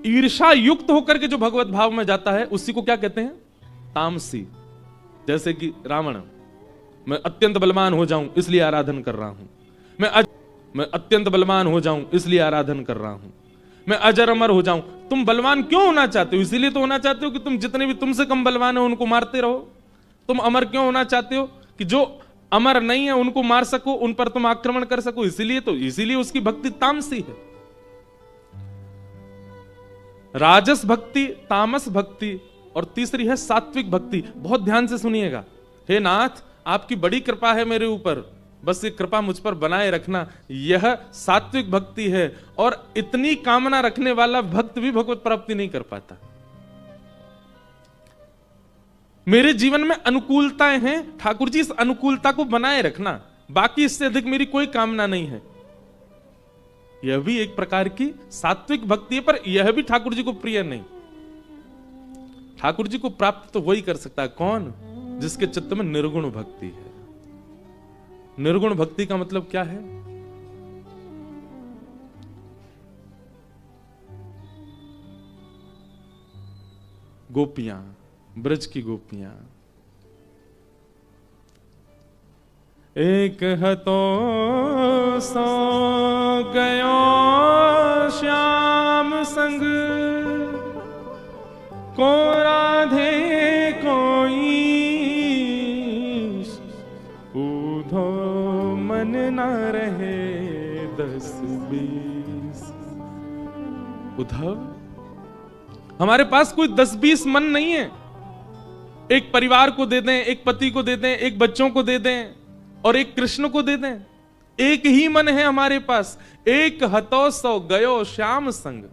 ईर्षा युक्त होकर के जो भगवत भाव में जाता है उसी को क्या कहते हैं? तामसी। जैसे कि रावण, मैं अत्यंत बलवान हो जाऊं इसलिए आराधन कर रहा हूं, मैं अत्यंत बलवान हो जाऊं इसलिए आराधन कर रहा हूं, मैं अजर अमर हो जाऊं। तुम बलवान क्यों होना चाहते हो? इसीलिए तो होना चाहते हो कि तुम जितने भी तुमसे कम बलवान हो उनको मारते रहो। तुम अमर क्यों होना चाहते हो? कि जो अमर नहीं है उनको मार सको, उन पर तुम आक्रमण कर सको। इसीलिए उसकी भक्ति तामसी है। राजस भक्ति, तामस भक्ति, और तीसरी है सात्विक भक्ति। बहुत ध्यान से सुनिएगा। हे नाथ, आपकी बड़ी कृपा है मेरे ऊपर, बस ये कृपा मुझ पर बनाए रखना। यह सात्विक भक्ति है। और इतनी कामना रखने वाला भक्त भी भगवत प्राप्ति नहीं कर पाता। मेरे जीवन में अनुकूलताएं हैं, ठाकुर जी इस अनुकूलता को बनाए रखना, बाकी इससे अधिक मेरी कोई कामना नहीं है। यह भी एक प्रकार की सात्विक भक्ति है, पर यह भी ठाकुर जी को प्रिय नहीं। ठाकुर जी को प्राप्त तो वही कर सकता है, कौन? जिसके चित्त में निर्गुण भक्ति है। निर्गुण भक्ति का मतलब क्या है? गोपियां, ब्रज की गोपियां। एक हतो सो गयो श्याम संग, को राधे कोई ऊधो मन न रहे 10-20। उद्धव, हमारे पास कोई 10-20 मन नहीं है। एक परिवार को दे दें, एक पति को दे दें, एक बच्चों को दे दें, और एक कृष्ण को दे दें। एक ही मन है हमारे पास। एक हतो सो गयो श्याम संग।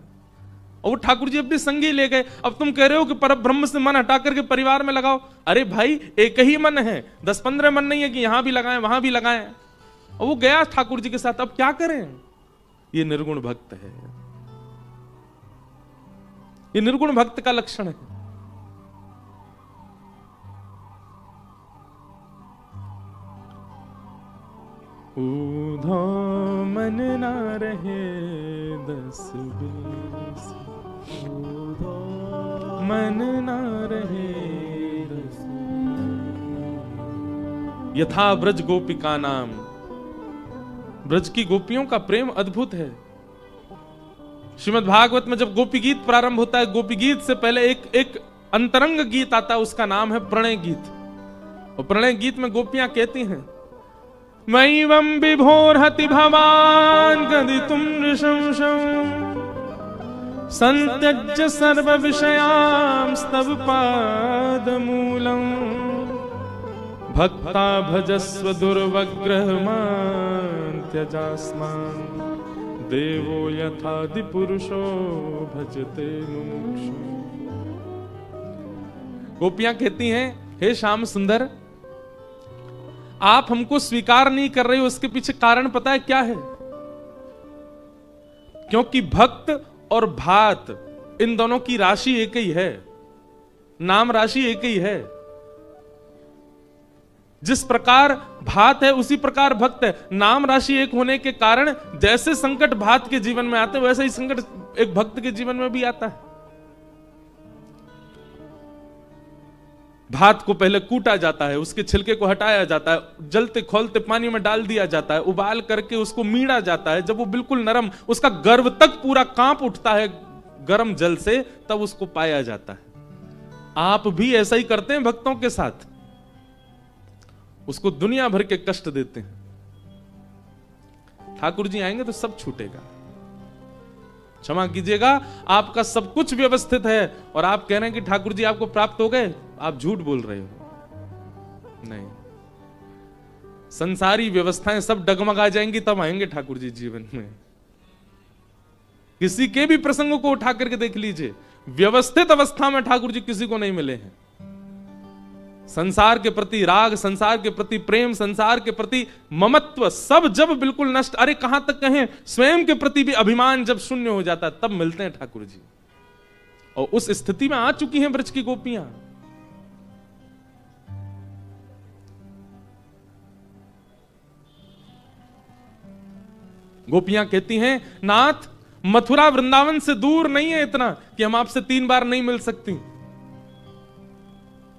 और वो ठाकुर जी अपनी संगी ले गए। अब तुम कह रहे हो कि पर ब्रह्म से मन हटा करके परिवार में लगाओ। अरे भाई, एक ही मन है, 10-15 मन नहीं है कि यहां भी लगाएं वहां भी लगाएं। और वो गया ठाकुर जी के साथ। अब क्या करें? ये निर्गुण भक्त है। ये निर्गुण भक्त का लक्षण है। ऊधो मन ना रहे 10-20, ऊधो मन ना रहे 10-20। यथा ब्रज गोपिका नाम। ब्रज की गोपियों का प्रेम अद्भुत है। श्रीमद् भागवत में जब गोपी गीत प्रारंभ होता है, गोपी गीत से पहले एक अंतरंग गीत आता है, उसका नाम है प्रणय गीत। और प्रणय गीत में गोपियां कहती हैं, मैवं विभोर्हति भवान् गदितुं नृशंसं, संत्यज्य सर्व विषयांस्तव पादमूलं, भक्ता भजस्व दुर्वग्रहमान् त्यजास्मान्, देवो यथादि पुरुषो भजते मुमुक्षु। गोपियां कहती हैं, हे श्याम सुंदर, आप हमको स्वीकार नहीं कर रहे हो, उसके पीछे कारण पता है क्या है? क्योंकि भक्त और भात, इन दोनों की राशि एक ही है, नाम राशि एक ही है। जिस प्रकार भात है उसी प्रकार भक्त है। नाम राशि एक होने के कारण जैसे संकट भात के जीवन में आते हैं, वैसे ही संकट एक भक्त के जीवन में भी आता है। भात को पहले कूटा जाता है, उसके छिलके को हटाया जाता है, जलते खोलते पानी में डाल दिया जाता है, उबाल करके उसको मीड़ा जाता है। जब वो बिल्कुल नरम, उसका गर्भ तक पूरा कांप उठता है गर्म जल से, तब उसको पाया जाता है। आप भी ऐसा ही करते हैं भक्तों के साथ, उसको दुनिया भर के कष्ट देते हैं। ठाकुर जी आएंगे तो सब छूटेगा। क्षमा कीजिएगा, आपका सब कुछ व्यवस्थित है और आप कह रहे हैं कि ठाकुर जी आपको प्राप्त हो गए। आप झूठ बोल रहे हो। नहीं, संसारी व्यवस्थाएं सब डगमगा जाएंगी तब आएंगे ठाकुर जी जीवन में। किसी के भी प्रसंगों को उठा करके देख लीजिए, व्यवस्थित अवस्था में ठाकुर जी किसी को नहीं मिले हैं। संसार के प्रति राग, संसार के प्रति प्रेम, संसार के प्रति ममत्व सब जब बिल्कुल नष्ट, अरे कहां तक कहें स्वयं के प्रति भी अभिमान जब शून्य हो जाता है, तब मिलते हैं ठाकुर जी। और उस स्थिति में आ चुकी हैं ब्रज की गोपियां। गोपियां कहती हैं, नाथ मथुरा वृंदावन से दूर नहीं है इतना कि हम आपसे 3 बार नहीं मिल सकती,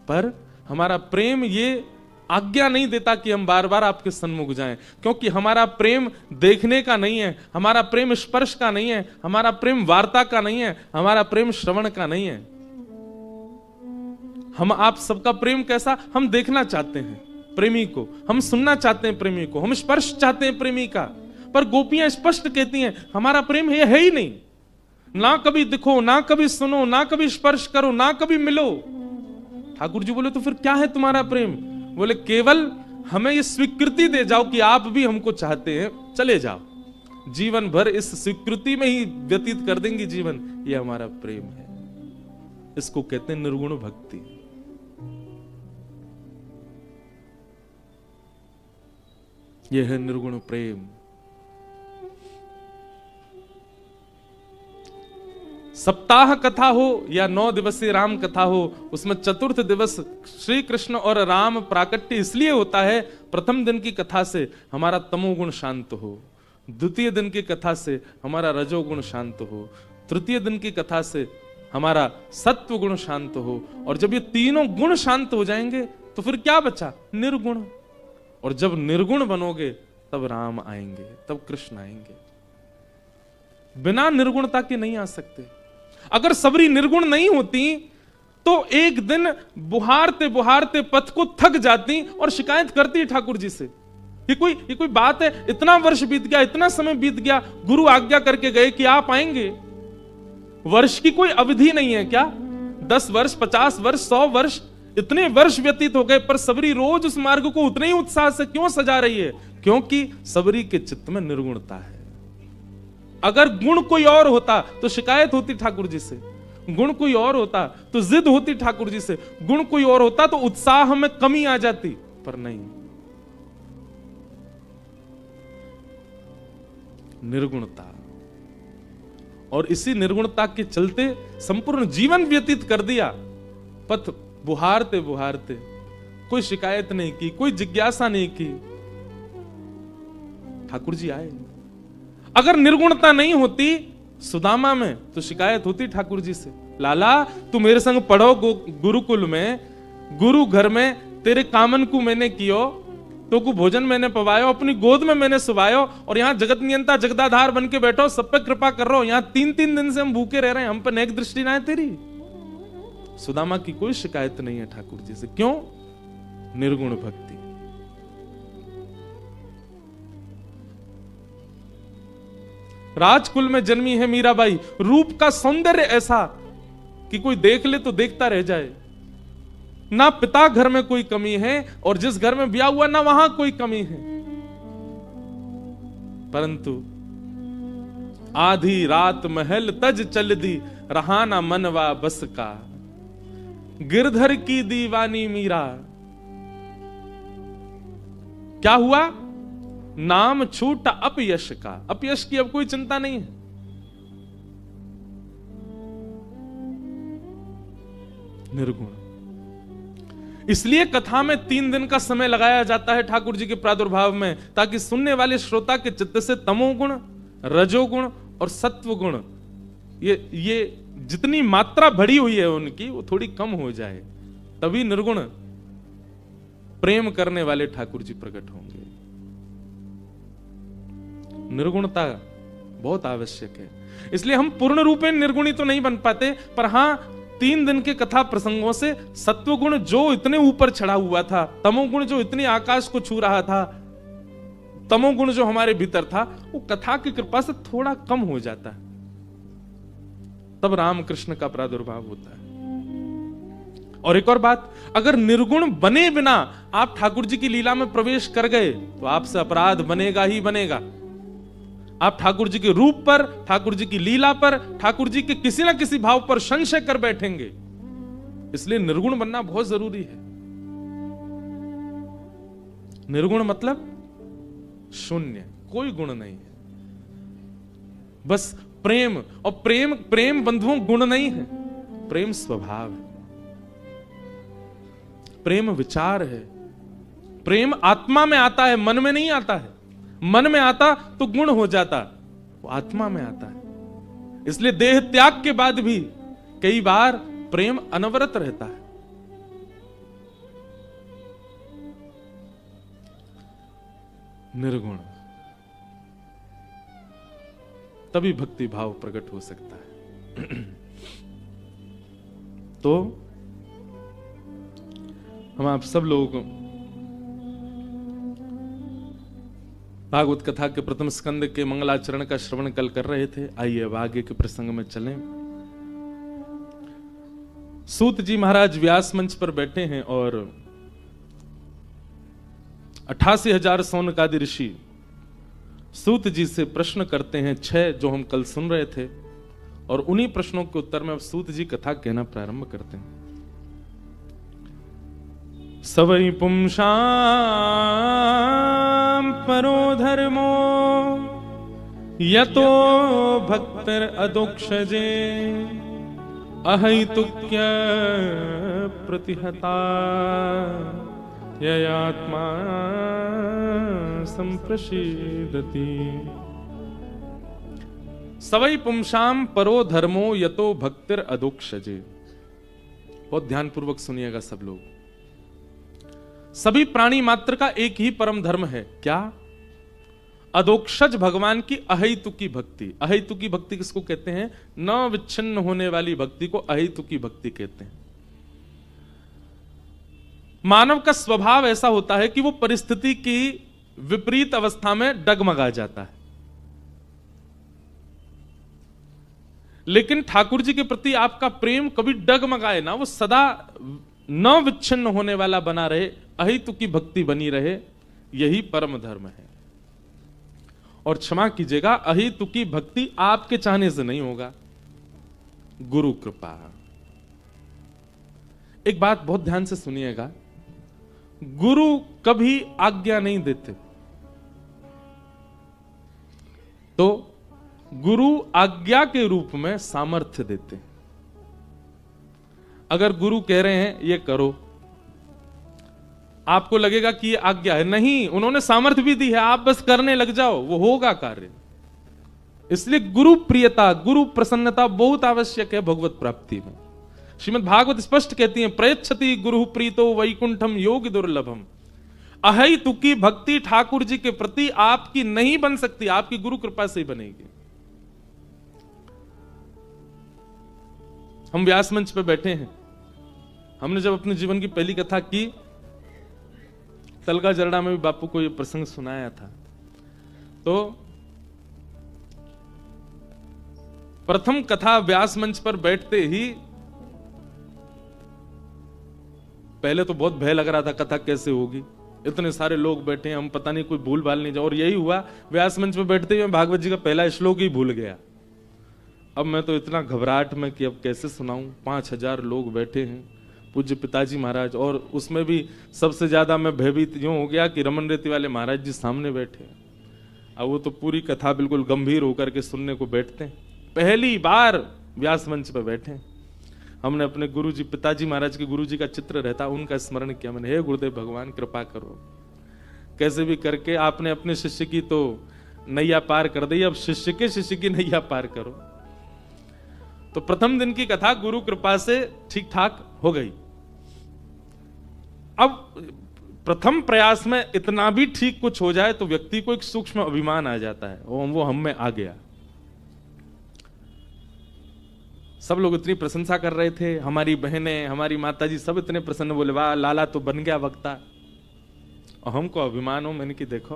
पर हमारा प्रेम ये आज्ञा नहीं देता कि हम बार बार आपके सन्मुख जाएं, क्योंकि हमारा प्रेम देखने का नहीं है, हमारा प्रेम स्पर्श का नहीं है, हमारा प्रेम वार्ता का नहीं है, हमारा प्रेम श्रवण का नहीं है। हम आप सबका प्रेम कैसा, हम देखना चाहते हैं प्रेमी को, हम सुनना चाहते हैं प्रेमी को, हम स्पर्श चाहते हैं प्रेमी का, पर गोपियां स्पष्ट कहती हैं हमारा प्रेम ये है ही नहीं, ना कभी दिखो, ना कभी सुनो, ना कभी स्पर्श करो, ना कभी मिलो। ठाकुर जी बोले तो फिर क्या है तुम्हारा प्रेम? बोले केवल हमें ये स्वीकृति दे जाओ कि आप भी हमको चाहते हैं, चले जाओ, जीवन भर इस स्वीकृति में ही व्यतीत कर देंगे जीवन, ये हमारा प्रेम है। इसको कहते हैं निर्गुण भक्ति। यह है निर्गुण प्रेम। सप्ताह कथा हो या 9 दिवसीय राम कथा हो, उसमें चतुर्थ दिवस श्री कृष्ण और राम प्राकट्य इसलिए होता है, प्रथम दिन की कथा से हमारा तमोगुण शांत हो, द्वितीय दिन की कथा से हमारा रजोगुण शांत हो, तृतीय दिन की कथा से हमारा सत्व गुण शांत हो, और जब ये तीनों गुण शांत हो जाएंगे तो फिर क्या बचा? निर्गुण। और जब निर्गुण बनोगे तब राम आएंगे, तब कृष्ण आएंगे। बिना निर्गुणता के नहीं आ सकते। अगर सबरी निर्गुण नहीं होती तो एक दिन बुहारते बुहारते पथ को थक जाती और शिकायत करती ठाकुर जी से। ये कोई बात है? इतना वर्ष बीत गया, इतना समय बीत गया, गुरु आज्ञा करके गए कि आप आएंगे। वर्ष की कोई अवधि नहीं है क्या? 10 वर्ष, 50 वर्ष, 100 वर्ष, इतने वर्ष व्यतीत हो गए, पर सबरी रोज उस मार्ग को उतने ही उत्साह से क्यों सजा रही है? क्योंकि सबरी के चित्त में निर्गुणता है। अगर गुण कोई और होता तो शिकायत होती ठाकुर जी से, गुण कोई और होता तो जिद होती ठाकुर जी से, गुण कोई और होता तो उत्साह में कमी आ जाती, पर नहीं। निर्गुणता, और इसी निर्गुणता के चलते संपूर्ण जीवन व्यतीत कर दिया। पथ बुहारते बुहारते कोई शिकायत नहीं की, कोई जिज्ञासा नहीं की, ठाकुर जी आए। अगर निर्गुणता नहीं होती सुदामा में तो शिकायत होती ठाकुर जी से, लाला तू मेरे संग पढ़ो गुरुकुल में, गुरु घर में, तेरे कामन को मैंने कियो, तो को भोजन मैंने पवायो, अपनी गोद में मैंने सुवायो, और यहाँ जगत नियंता जगदाधार बन के बैठो, सब पे कृपा कर रहा हो, यहाँ 3-3 दिन से हम भूखे रह रहे हैं, हम पे नेक दृष्टि ना है तेरी। सुदामा की कोई शिकायत नहीं है ठाकुर जी से। क्यों? निर्गुण भक्ति। राजकुल में जन्मी है मीराबाई, रूप का सौंदर्य ऐसा कि कोई देख ले तो देखता रह जाए। ना पिता घर में कोई कमी है, और जिस घर में ब्याह हुआ ना वहां कोई कमी है, परंतु आधी रात महल तज चल दी, रहा ना मनवा बस का, गिरधर की दीवानी मीरा। क्या हुआ? नाम छूटा अपयश का। अपयश की अब कोई चिंता नहीं है। निर्गुण। इसलिए कथा में 3 दिन का समय लगाया जाता है ठाकुर जी के प्रादुर्भाव में, ताकि सुनने वाले श्रोता के चित्त से तमोगुण, रजोगुण और सत्वगुण, ये जितनी मात्रा बढ़ी हुई है उनकी, वो थोड़ी कम हो जाए, तभी निर्गुण प्रेम करने वाले ठाकुर जी प्रकट होंगे। निर्गुणता बहुत आवश्यक है। इसलिए हम पूर्ण रूप में निर्गुणी तो नहीं बन पाते, पर हां 3 दिन के कथा प्रसंगों से सत्वगुण जो इतने ऊपर चढ़ा हुआ था, तमोगुण जो इतनी आकाश को छू रहा था, तमोगुण जो हमारे भीतर था, वो कथा की कृपा से थोड़ा कम हो जाता है। तब रामकृष्ण का प्रादुर्भाव होता है। और एक और बात, अगर निर्गुण बने बिना आप ठाकुर जी की लीला में प्रवेश कर गए तो आपसे अपराध बनेगा ही बनेगा। आप ठाकुर जी के रूप पर, ठाकुर जी की लीला पर, ठाकुर जी के किसी ना किसी भाव पर संशय कर बैठेंगे। इसलिए निर्गुण बनना बहुत जरूरी है। निर्गुण मतलब शून्य, कोई गुण नहीं है, बस प्रेम। और प्रेम बंधुओं गुण नहीं है, प्रेम स्वभाव है, प्रेम विचार है। प्रेम आत्मा में आता है, मन में नहीं आता है। मन में आता तो गुण हो जाता, वो आत्मा में आता है। इसलिए देह त्याग के बाद भी कई बार प्रेम अनवरत रहता है। निर्गुण, तभी भक्ति भाव प्रकट हो सकता है। तो हम आप सब लोग भागवत कथा के प्रथम स्कंद के मंगलाचरण का श्रवण कल कर रहे थे। आइए अब आगे के प्रसंग में चलें। सूत जी महाराज व्यास मंच पर बैठे हैं और 88,000 सौनकादि ऋषि सूत जी से प्रश्न करते हैं, 6 जो हम कल सुन रहे थे, और उन्हीं प्रश्नों के उत्तर में अब सूत जी कथा कहना प्रारंभ करते हैं। सवै पुंसां परो धर्मो यतो भक्तिर अदोक्षजे अहैतुक्य प्रतिहता ययात्मा संप्रसीदति। सवै पुंसां परो धर्मो यतो भक्तिर अदोक्षजे। बहुत ध्यानपूर्वक सुनिएगा सब लोग। सभी प्राणी मात्र का एक ही परम धर्म है, क्या? अदोक्षज भगवान की अहेतुकी भक्ति। अहेतुकी भक्ति किसको कहते हैं? न विच्छिन्न होने वाली भक्ति को अहेतुकी भक्ति कहते हैं। मानव का स्वभाव ऐसा होता है कि वो परिस्थिति की विपरीत अवस्था में डगमगा जाता है, लेकिन ठाकुर जी के प्रति आपका प्रेम कभी डगमगाए ना, वो सदा न विच्छिन्न होने वाला बना रहे, अहेतुकी भक्ति बनी रहे, यही परम धर्म है। और क्षमा कीजिएगा, अहेतुकी भक्ति आपके चाहने से नहीं होगा, गुरु कृपा। एक बात बहुत ध्यान से सुनिएगा, गुरु कभी आज्ञा नहीं देते, तो गुरु आज्ञा के रूप में सामर्थ्य देते। अगर गुरु कह रहे हैं ये करो, आपको लगेगा कि ये आज्ञा है, नहीं, उन्होंने सामर्थ्य भी दी है, आप बस करने लग जाओ, वो होगा कार्य। इसलिए गुरु प्रियता, गुरु प्रसन्नता बहुत आवश्यक है भगवत प्राप्ति में। श्रीमद् भागवत स्पष्ट कहती है, प्रयच्छति गुरु प्रीतो वैकुंठम योग दुर्लभम। अहेतुकी भक्ति ठाकुर जी के प्रति आपकी नहीं बन सकती, आपकी गुरु कृपा से ही बनेगी। हम व्यास मंच पे बैठे हैं, हमने जब अपने जीवन की पहली कथा की, तलगा जरड़ा में भी बापू को यह प्रसंग सुनाया था, तो प्रथम कथा व्यास मंच पर बैठते ही पहले तो बहुत भय लग रहा था, कथा कैसे होगी, इतने सारे लोग बैठे हैं, हम पता नहीं कोई भूल भाल नहीं जाए। और यही हुआ, व्यास मंच पर बैठते ही मैं भागवत जी का पहला श्लोक ही भूल गया। अब मैं तो इतना घबराहट में कि अब कैसे सुनाऊं, 5,000 लोग बैठे हैं, पूज्य पिताजी महाराज, और उसमें भी सबसे ज्यादा मैं भयभीत यूं हो गया कि रमन रेती वाले महाराज जी सामने बैठे। अब वो तो पूरी कथा बिल्कुल गंभीर होकर के सुनने को बैठते हैं, पहली बार व्यास मंच पर बैठे। हमने अपने गुरुजी पिताजी महाराज के गुरुजी का चित्र रहता, उनका स्मरण किया मैंने, हे गुरुदेव भगवान कृपा करो, कैसे भी करके आपने अपने शिष्य की तो नैया पार कर दी, अब शिष्य के शिष्य की नैया पार करो। तो प्रथम दिन की कथा गुरु कृपा से ठीक ठाक हो गई। अब प्रथम प्रयास में इतना भी ठीक कुछ हो जाए तो व्यक्ति को एक सूक्ष्म अभिमान आ जाता है, वो हम में आ गया। सब लोग इतनी प्रशंसा कर रहे थे, हमारी बहनें, हमारी माताजी सब इतने प्रसन्न, बोले वाह लाला तो बन गया वक्ता। और हमको अभिमान हो, मैंने कि देखो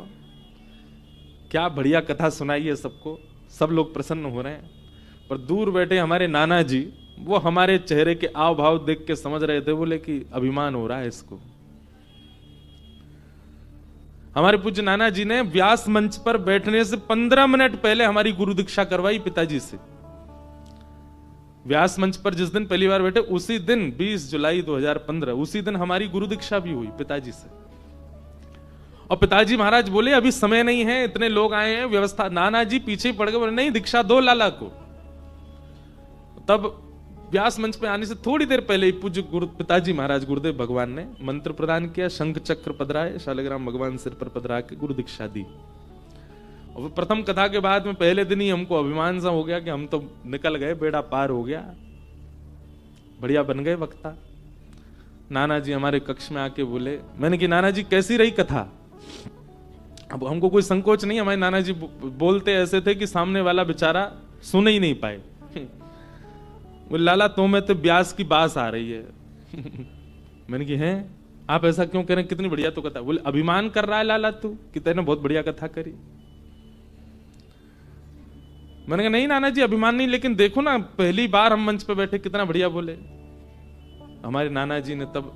क्या बढ़िया कथा सुनाई है सबको, सब लोग प्रसन्न हो रहे हैं। पर दूर बैठे हमारे नाना जी, वो हमारे चेहरे के आव भाव देख के समझ रहे थे, बोले कि अभिमान हो रहा है इसको। हमारे पूज्य नाना जी ने व्यास मंच पर बैठने से 15 मिनट पहले हमारी गुरु दीक्षा करवाई पिताजी से। व्यास मंच पर जिस दिन पहली बार बैठे, उसी दिन 20 जुलाई 2015, उसी दिन हमारी गुरु दीक्षा भी हुई पिताजी से। और पिताजी महाराज बोले अभी समय नहीं है, इतने लोग आए हैं, व्यवस्था। नाना जी पीछे पड़ गए, बोले नहीं दीक्षा दो लाला को। तब व्यास मंच पे आने से थोड़ी देर पहले ही पूज्य गुरु पिताजी महाराज गुरुदेव भगवान ने मंत्र प्रदान किया, शंख चक्र पधराए, शालिग्राम भगवान सिर पर पधरा के गुरु दीक्षा दी। और प्रथम कथा के बाद में पहले दिन ही हमको अभिमान सा हो गया कि हम तो निकल गए, बेड़ा पार हो गया, बढ़िया बन गए वक्ता। नाना जी हमारे कक्ष में आके बोले, मैंने कि नाना जी कैसी रही कथा? अब हमको कोई संकोच नहीं, हमारे नाना जी बोलते ऐसे थे कि सामने वाला बेचारा सुन ही नहीं पाए। बोले लाला तो में तो ब्यास की बास आ रही है। मैंने कि हैं आप ऐसा क्यों कह रहे हैं, कितनी बढ़िया तो कथा। बोले अभिमान कर रहा है लाला तू कि तेने बहुत बढ़िया कथा करी। मैंने कहा नहीं नाना जी अभिमान नहीं, लेकिन देखो ना पहली बार हम मंच पे बैठे कितना बढ़िया बोले। हमारे नाना जी ने तब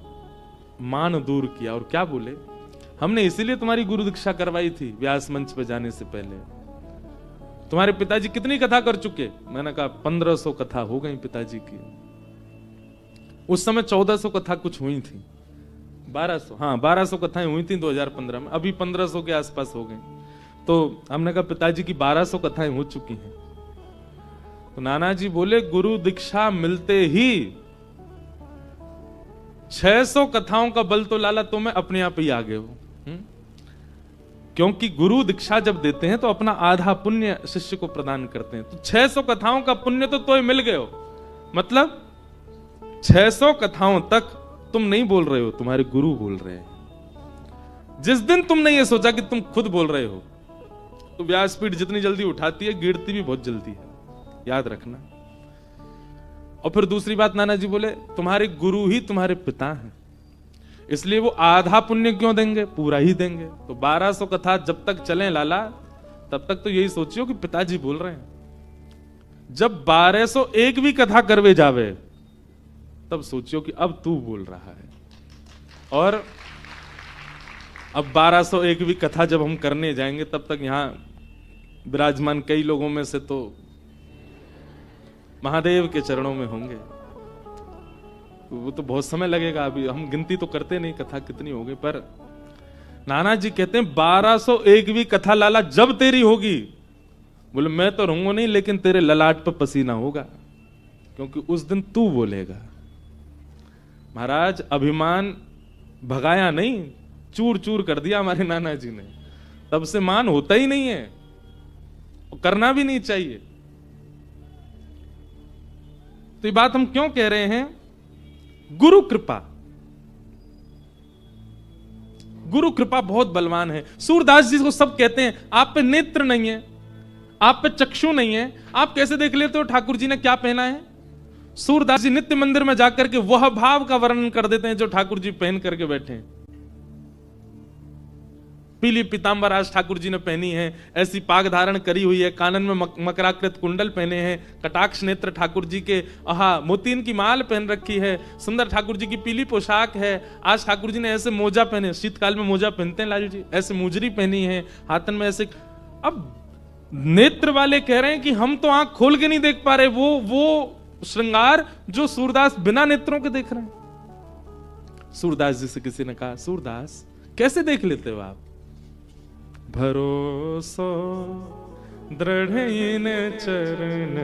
मान दूर किया और क्या बोले, हमने इसीलिए तुम्हारी गुरु दीक्षा करवाई थी व्यास मंच पे जाने से पहले। तुम्हारे पिताजी कितनी कथा कर चुके? मैंने कहा 1500 कथा हो गई पिताजी की। उस समय 1400 कथा कुछ हुई थी, 1200, हाँ 1200 कथाएं हुई थी 2015 में, अभी 1500 के आसपास हो गई। तो हमने कहा पिताजी की 1200 कथाएं हो चुकी हैं। तो नाना जी बोले गुरु दीक्षा मिलते ही 600 कथाओं का बल तो लाला तुम्हें अपने आप ही आ गए हो। क्योंकि गुरु दीक्षा जब देते हैं तो अपना आधा पुण्य शिष्य को प्रदान करते हैं। तो 600 कथाओं का पुण्य तो तुम्हें मिल गए हो। मतलब 600 कथाओं तक तुम नहीं बोल रहे हो, तुम्हारे गुरु बोल रहे हैं। जिस दिन तुमने ये सोचा कि तुम खुद बोल रहे हो, तो व्यासपीठ जितनी जल्दी उठाती है गिरती भी बहुत जल्दी है, याद रखना। और फिर दूसरी बात नाना जी बोले तुम्हारे गुरु ही तुम्हारे पिता हैं, इसलिए वो आधा पुण्य क्यों देंगे, पूरा ही देंगे। तो 1200 कथा जब तक चलें लाला, तब तक तो यही सोचियो कि पिताजी बोल रहे हैं। जब 1201 भी कथा करवे जावे, तब सोचियो कि अब तू बोल रहा है। और अब 1201 भी कथा जब हम करने जाएंगे, तब तक यहां विराजमान कई लोगों में से तो महादेव के चरणों में होंगे। वो तो बहुत समय लगेगा, अभी हम गिनती तो करते नहीं कथा कितनी हो गई। पर नाना जी कहते हैं 1201 भी कथा लाला जब तेरी होगी, बोले मैं तो रहूंगा नहीं, लेकिन तेरे ललाट पर पसीना होगा, क्योंकि उस दिन तू बोलेगा। महाराज अभिमान भगाया नहीं, चूर चूर कर दिया हमारे नाना जी ने। तब से मान होता ही नहीं है, करना भी नहीं चाहिए। तो ये बात हम क्यों कह रहे हैं? गुरु कृपा, गुरु कृपा बहुत बलवान है। सूरदास जी को सब कहते हैं आप पे नेत्र नहीं है, आप पे चक्षु नहीं है, आप कैसे देख लेते हो ठाकुर जी ने क्या पहना है? सूरदास जी नित्य मंदिर में जाकर के वह भाव का वर्णन कर देते हैं जो ठाकुर जी पहन करके बैठे हैं। पीली पीतांबर आज ठाकुर जी ने पहनी है, ऐसी पाग धारण करी हुई है, कानन में मकराकृत कुंडल पहने हैं, कटाक्ष नेत्र ठाकुर जी के, मोतीन की माल पहन रखी है, सुंदर ठाकुर जी की पीली पोशाक है। आज ठाकुर जी ने ऐसे मोजा पहने, शीतकाल में मोजा पहनते हैं लालू जी, ऐसे मुजरी पहनी है, हाथन में ऐसे। अब नेत्र वाले कह रहे हैं कि हम तो आंख खोल के नहीं देख पा रहे वो श्रृंगार जो सूरदास बिना नेत्रों के देख रहे हैं। सूरदास जी से किसी ने कहा सूरदास कैसे देख लेते हो आप? भरोसो दृढ़ इन चरण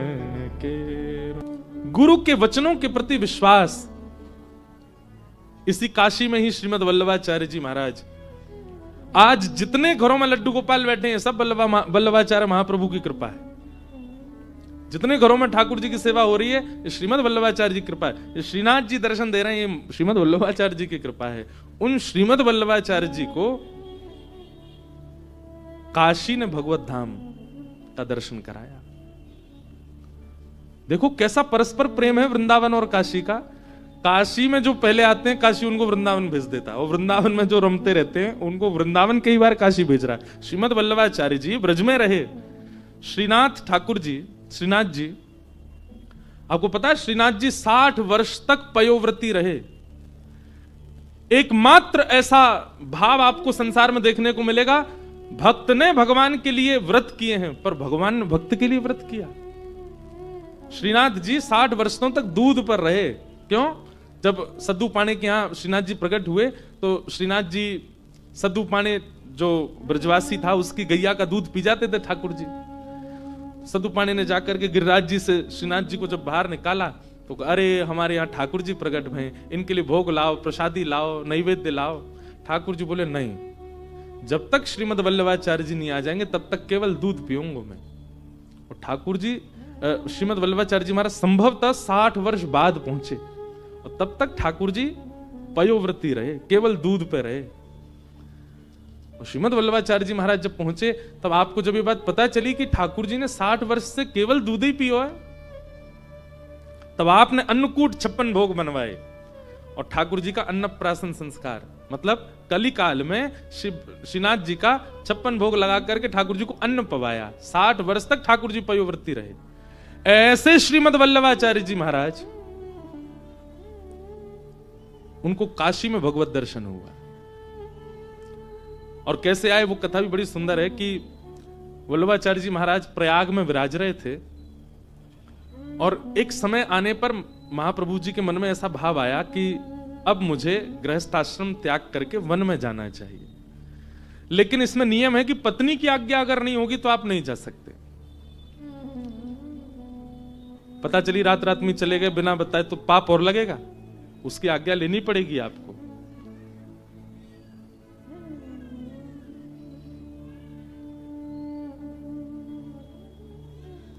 के, गुरु के वचनों के प्रति विश्वास। इसी काशी में ही श्रीमद वल्लभाचार्य जी महाराज, आज जितने घरों में लड्डू गोपाल बैठे हैं सब वल्लभाचार्य महाप्रभु की कृपा है। जितने घरों में ठाकुर जी की सेवा हो रही है, श्रीमद वल्लभाचार्य जी की कृपा है। श्रीनाथ जी दर्शन दे रहे हैं, ये श्रीमद वल्लभाचार्य जी की कृपा है। उन श्रीमद वल्लभाचार्य जी को काशी ने भगवत धाम का दर्शन कराया। देखो कैसा परस्पर प्रेम है वृंदावन और काशी का। काशी में जो पहले आते हैं, काशी उनको वृंदावन भेज देता है, और वृंदावन में जो रमते रहते हैं उनको वृंदावन कई बार काशी भेज रहा है। श्रीमद वल्लभाचार्य जी ब्रज में रहे। श्रीनाथ ठाकुर जी, श्रीनाथ जी, आपको पता है श्रीनाथ जी 60 वर्ष तक पयोव्रती रहे। एकमात्र ऐसा भाव आपको संसार में देखने को मिलेगा, भक्त ने भगवान के लिए व्रत किए हैं, पर भगवान ने भक्त के लिए व्रत किया। श्रीनाथ जी 60 वर्षों तक दूध पर रहे। क्यों? जब सद्दू पाणे के यहां श्रीनाथ जी प्रकट हुए, तो श्रीनाथ जी सद्दू पाणे जो ब्रजवासी था उसकी गैया का दूध पी जाते थे ठाकुर जी। सद्दू पाणे ने जाकर के गिरिराज जी से श्रीनाथ जी को जब बाहर निकाला, तो अरे हमारे यहाँ ठाकुर जी प्रकट भए, इनके लिए भोग लाओ, प्रसादी लाओ, नैवेद्य लाओ। ठाकुर जी बोले नहीं, जब तक श्रीमद वल्लभाचार्य जी नहीं आ जाएंगे तब तक केवल दूध पीऊंगा मैं। और ठाकुर जी श्रीमद वल्लभाचार्य जी महाराज संभवतः 60 वर्ष बाद पहुंचे और तब तक ठाकुर जी पयोव्रती रहे, केवल दूध पे रहे। और श्रीमद वल्लभाचार्य जी महाराज जब पहुंचे तब आपको जब ये बात पता चली कि ठाकुर जी ने 60 वर्ष से केवल दूध ही पियो है, तब आपने अन्नकूट 56 भोग बनवाए और ठाकुर जी का अन्नप्राशन संस्कार, मतलब कलिकाल में श्रीनाथ जी का 56 भोग लगा करके ठाकुर जी को अन्न पवाया। 60 वर्ष तक ठाकुर जी पयोव्रती रहे। ऐसे श्रीमद वल्लभाचार्य जी महाराज, उनको काशी में भगवत दर्शन हुआ। और कैसे आए वो कथा भी बड़ी सुंदर है कि वल्लभाचार्य जी महाराज प्रयाग में विराज रहे थे और एक समय आने पर महाप्रभु जी के मन में ऐसा भाव आया कि अब मुझे गृहस्थाश्रम त्याग करके वन में जाना चाहिए, लेकिन इसमें नियम है कि पत्नी की आज्ञा अगर नहीं होगी तो आप नहीं जा सकते। पता चली रात रात में चले गए बिना बताए तो पाप और लगेगा, उसकी आज्ञा लेनी पड़ेगी आपको।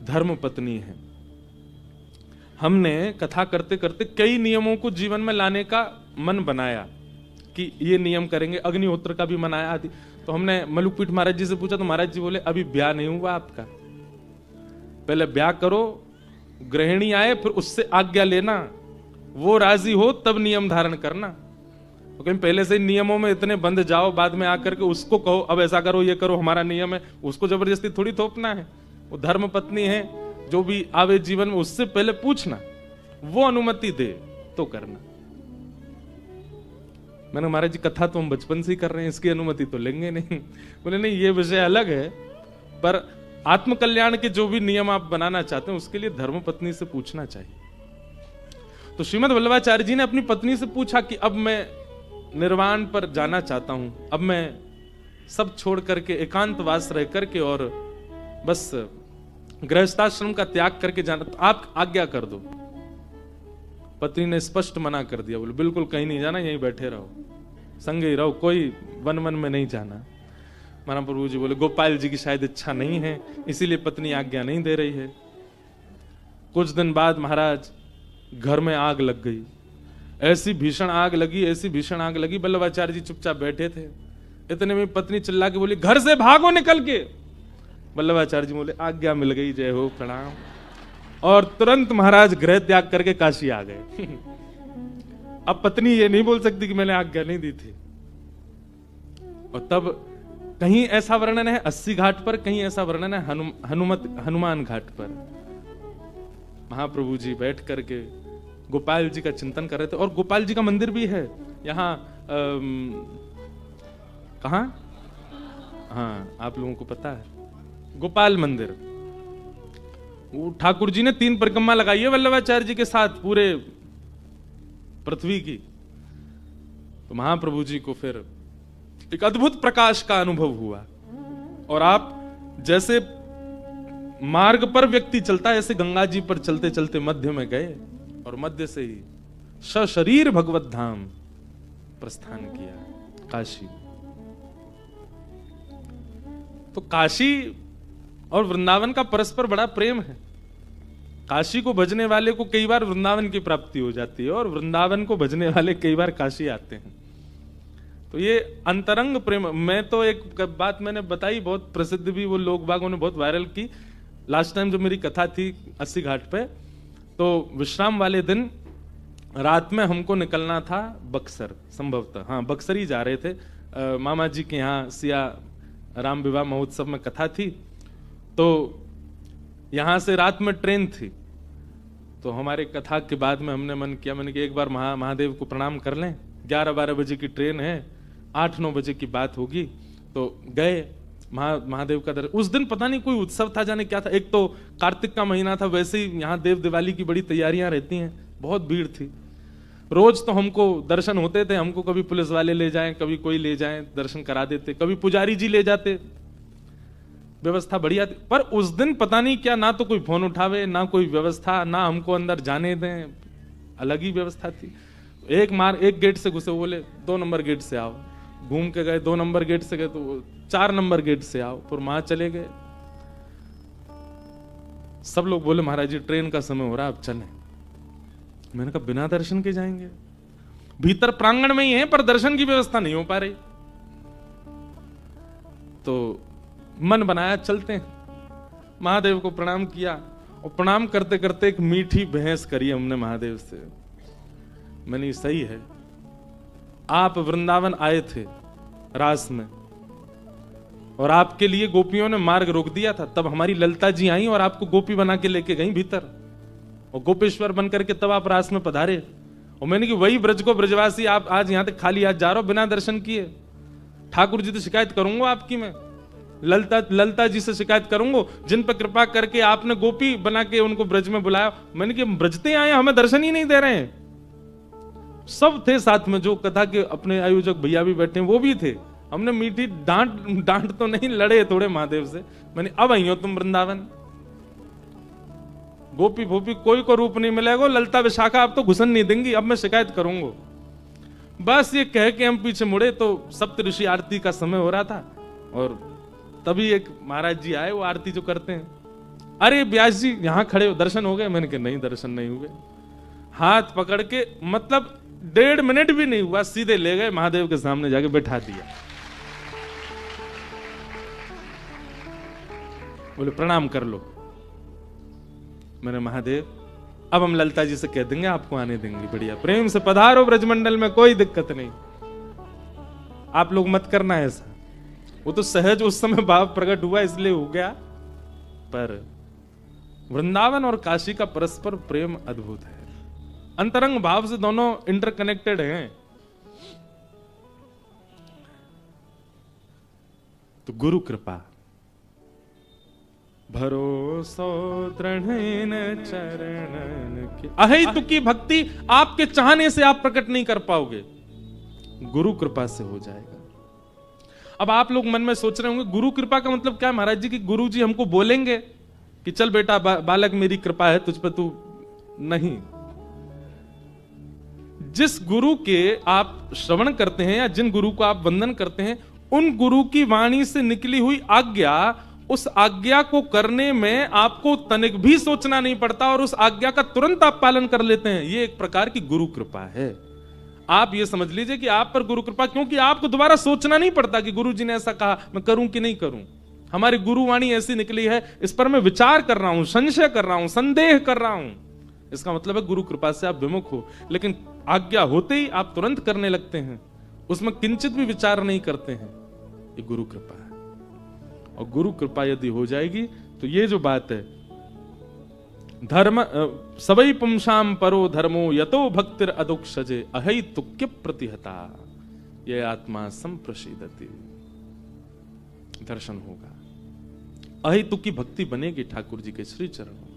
धर्म पत्नी है। हमने कथा करते करते कई नियमों को जीवन में लाने का मन बनाया कि ये नियम करेंगे, अग्निहोत्र का भी मनाया आदि। तो हमने मलुकपीठ महाराज जी से पूछा तो महाराज जी बोले अभी ब्याह नहीं हुआ आपका, पहले ब्याह करो, गृहिणी आए फिर उससे आज्ञा लेना, वो राजी हो तब नियम धारण करना। तो कहीं पहले से नियमों में इतने बंद जाओ, बाद में आकर के उसको कहो अब ऐसा करो ये करो हमारा नियम है, उसको जबरदस्ती थोड़ी थोपना है। वो धर्म पत्नी है, जो भी आवे जीवन में उससे पहले पूछना, वो अनुमति दे तो करना। मैंने महाराज जी कथा तो हम बचपन से ही कर रहे हैं, इसकी अनुमति तो लेंगे नहीं। बोले नहीं ये विषय अलग है, पर आत्म कल्याण के जो भी नियम आप बनाना चाहते हैं उसके लिए धर्म पत्नी से पूछना चाहिए। तो श्रीमद वल्लभाचार्य जी ने अपनी पत्नी से पूछा कि अब मैं निर्वाण पर जाना चाहता हूं, अब मैं सब छोड़ करके एकांतवास रह करके और बस गृहस्थाश्रम का त्याग करके जाना, तो आप आज्ञा कर दो। पत्नी ने स्पष्ट मना कर दिया, बोले बिल्कुल कहीं नहीं जाना, यहीं बैठे रहो, संग ही रहो, कोई वन वन में नहीं जाना। महाप्रभु जी बोले गोपाल जी की शायद इच्छा नहीं है, इसीलिए पत्नी आज्ञा नहीं दे रही है। कुछ दिन बाद महाराज घर में आग लग गई, ऐसी भीषण आग लगी, ऐसी भीषण आग लगी। वल्लभाचार्य जी चुपचाप बैठे थे, इतने में पत्नी चिल्ला के बोली घर से भागो निकल के। वल्लभाचार्य जी बोले आज्ञा मिल गई, जय हो प्रणाम। और तुरंत महाराज गृह त्याग करके काशी आ गए। अब पत्नी ये नहीं बोल सकती कि मैंने आज्ञा नहीं दी थी। और तब कहीं ऐसा वर्णन है 80 घाट पर, कहीं ऐसा वर्णन है हनुमान घाट पर। महाप्रभु जी बैठ करके गोपाल जी का चिंतन कर रहे थे। और गोपाल जी का मंदिर भी है यहाँ, कहाँ, हाँ आप लोगों को पता है, गोपाल मंदिर। ठाकुर जी ने 3 परिक्रमा लगाई है वल्लभाचार्य जी के साथ पूरे पृथ्वी की। तो महाप्रभु जी को फिर एक अद्भुत प्रकाश का अनुभव हुआ। और आप जैसे मार्ग पर व्यक्ति चलता है, ऐसे गंगा जी पर चलते चलते मध्य में गए और मध्य से ही सशरीर भगवत धाम प्रस्थान किया, काशी। तो काशी और वृंदावन का परस्पर बड़ा प्रेम है। काशी को भजने वाले को कई बार वृंदावन की प्राप्ति हो जाती है और वृंदावन को भजने वाले कई बार काशी आते हैं। तो ये अंतरंग प्रेम। मैं तो एक बात मैंने बताई, बहुत प्रसिद्ध भी, वो लोग बागों ने बहुत वायरल की। लास्ट टाइम जो मेरी कथा थी 80 घाट पे, तो विश्राम वाले दिन रात में हमको निकलना था बक्सर, संभवतः हाँ बक्सर ही जा रहे थे। मामा जी के यहाँ सिया राम विवाह महोत्सव में कथा थी, तो यहां से रात में ट्रेन थी। तो हमारे कथा के बाद में हमने मन किया, मैंने कि एक बार महादेव को प्रणाम कर लें, 11-12 बजे की ट्रेन है, 8-9 बजे की बात होगी। तो गए महादेव का दर्शन। उस दिन पता नहीं कोई उत्सव था, जाने क्या था। एक तो कार्तिक का महीना था, वैसे ही यहाँ देव दिवाली की बड़ी तैयारियां रहती हैं, बहुत भीड़ थी। रोज तो हमको दर्शन होते थे, हमको कभी पुलिस वाले ले जाएं, कभी कोई ले जाएं, दर्शन करा देते, कभी पुजारी जी ले जाते, व्यवस्था बढ़िया थी। पर उस दिन पता नहीं क्या, ना तो कोई फोन उठावे, ना कोई व्यवस्था, ना हमको अंदर जाने दें, अलग ही व्यवस्था थी। एक गेट से घुसे, बोले 2 नंबर गेट से आओ। घूम के गए, 2 नंबर गेट से गए तो 4 नंबर गेट से आओ, फिर वहां चले गए। सब लोग बोले महाराज जी ट्रेन का समय हो रहा है, अब चलें। मैंने कहा बिना दर्शन के जाएंगे? भीतर प्रांगण में ही है पर दर्शन की व्यवस्था नहीं हो पा रही। तो मन बनाया चलते हैं। महादेव को प्रणाम किया और प्रणाम करते करते एक मीठी बहस करी हमने महादेव से। मैंने सही है, आप वृंदावन आए थे रास में और आपके लिए गोपियों ने मार्ग रोक दिया था, तब हमारी ललिता जी आई और आपको गोपी बना के लेके गई भीतर, और गोपेश्वर बन करके तब आप रास में पधारे। और मैंने कि वही ब्रज को ब्रजवासी आप आज यहां तक खाली हाथ जा रहे हो बिना दर्शन किए। ठाकुर जी तो शिकायत करूंगा आपकी, मैं ललिता जी से शिकायत करूंगा जिन पर कृपा करके आपने गोपी बना के उनको ब्रज में बुलाया। मैंने कि ब्रजते आए हमें दर्शन ही नहीं दे रहे हैं। सब थे साथ में, जो कथा के अपने आयोजक भैया भी बैठे हैं वो भी थे। हमने मीठी डांट तो नहीं, लड़े थोड़े महादेव से। मैंने अब आई हो तुम वृंदावन, गोपी भोपी कोई को रूप नहीं मिलेगा, ललिता विशाखा आप तो घुसन नहीं देंगी, अब मैं शिकायत करूंगा। बस ये कह के हम पीछे मुड़े तो सप्त ऋषि आरती का समय हो रहा था और तभी एक महाराज जी आए, वो आरती जो करते हैं। अरे व्यास जी यहां खड़े हो, दर्शन हो गए? मैंने कहा नहीं दर्शन नहीं हुए। हाथ पकड़ के मतलब 1.5 मिनट भी नहीं हुआ, सीधे ले गए महादेव के सामने जाके बैठा दिया। बोले प्रणाम कर लो। मैंने महादेव अब हम ललिता जी से कह देंगे आपको आने देंगे, बढ़िया प्रेम से पधारो ब्रजमंडल में, कोई दिक्कत नहीं, आप लोग मत करना ऐसा। वो तो सहज उस समय भाव प्रकट हुआ इसलिए हो गया, पर वृंदावन और काशी का परस्पर प्रेम अद्भुत है, अंतरंग भाव से दोनों इंटरकनेक्टेड हैं। तो गुरु कृपा भरोसो दृढ़ चरणन के, अहेतु की भक्ति आपके चाहने से आप प्रकट नहीं कर पाओगे, गुरु कृपा से हो जाएगा। अब आप लोग मन में सोच रहे होंगे गुरु कृपा का मतलब क्या है महाराज जी? कि गुरु जी हमको बोलेंगे कि चल बेटा बालक मेरी कृपा है तुझ पे, तू नहीं। जिस गुरु के आप श्रवण करते हैं या जिन गुरु को आप वंदन करते हैं, उन गुरु की वाणी से निकली हुई आज्ञा, उस आज्ञा को करने में आपको तनिक भी सोचना नहीं पड़ता और उस आज्ञा का तुरंत आप पालन कर लेते हैं। ये एक प्रकार की गुरु कृपा है। आप ये समझ लीजिए कि आप पर गुरु कृपा, क्योंकि आपको दोबारा सोचना नहीं पड़ता कि गुरु जी ने ऐसा कहा, मैं करूं कि नहीं करूं। हमारी गुरुवाणी ऐसी निकली है, इस पर मैं विचार कर रहा हूं, संशय कर रहा हूं, संदेह कर रहा हूं। इसका मतलब है गुरु कृपा से आप विमुख हो, लेकिन आज्ञा होते ही आप तुरंत करने लगते हैं, उसमें किंचित भी विचार नहीं करते हैं। ये गुरु कृपा है। और गुरु कृपा यदि हो जाएगी तो ये जो बात है, धर्म सबई पुंसाम परो धर्मो यतो भक्तिर अदुक्षजे अहैतुक्य प्रतिहता, ये आत्मा संप्रशीदति। दर्शन होगा, अहेतुक की भक्ति बनेगी ठाकुर जी के श्री चरणों।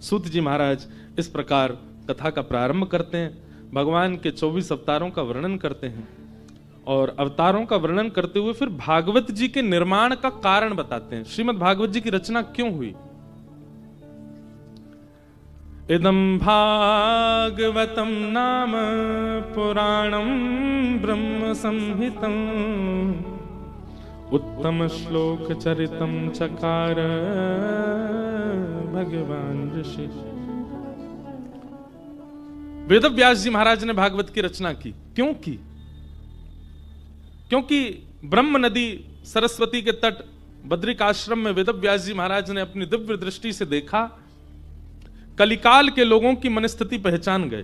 सूत जी महाराज इस प्रकार कथा का प्रारंभ करते हैं, भगवान के 24 अवतारों का वर्णन करते हैं और अवतारों का वर्णन करते हुए फिर भागवत जी के निर्माण का कारण बताते हैं। श्रीमद् भागवत जी की रचना क्यों हुई? इदं भागवतं नाम पुराणं ब्रह्म संहितं उत्तम श्लोक चरितं चकार भगवान ऋषि। वेद व्यास जी महाराज ने भागवत की रचना की। क्यों की? क्योंकि ब्रह्म नदी सरस्वती के तट बद्रिकाश्रम में वेद व्यास जी महाराज ने अपनी दिव्य दृष्टि से देखा, कलिकाल के लोगों की मनस्थिति पहचान गए।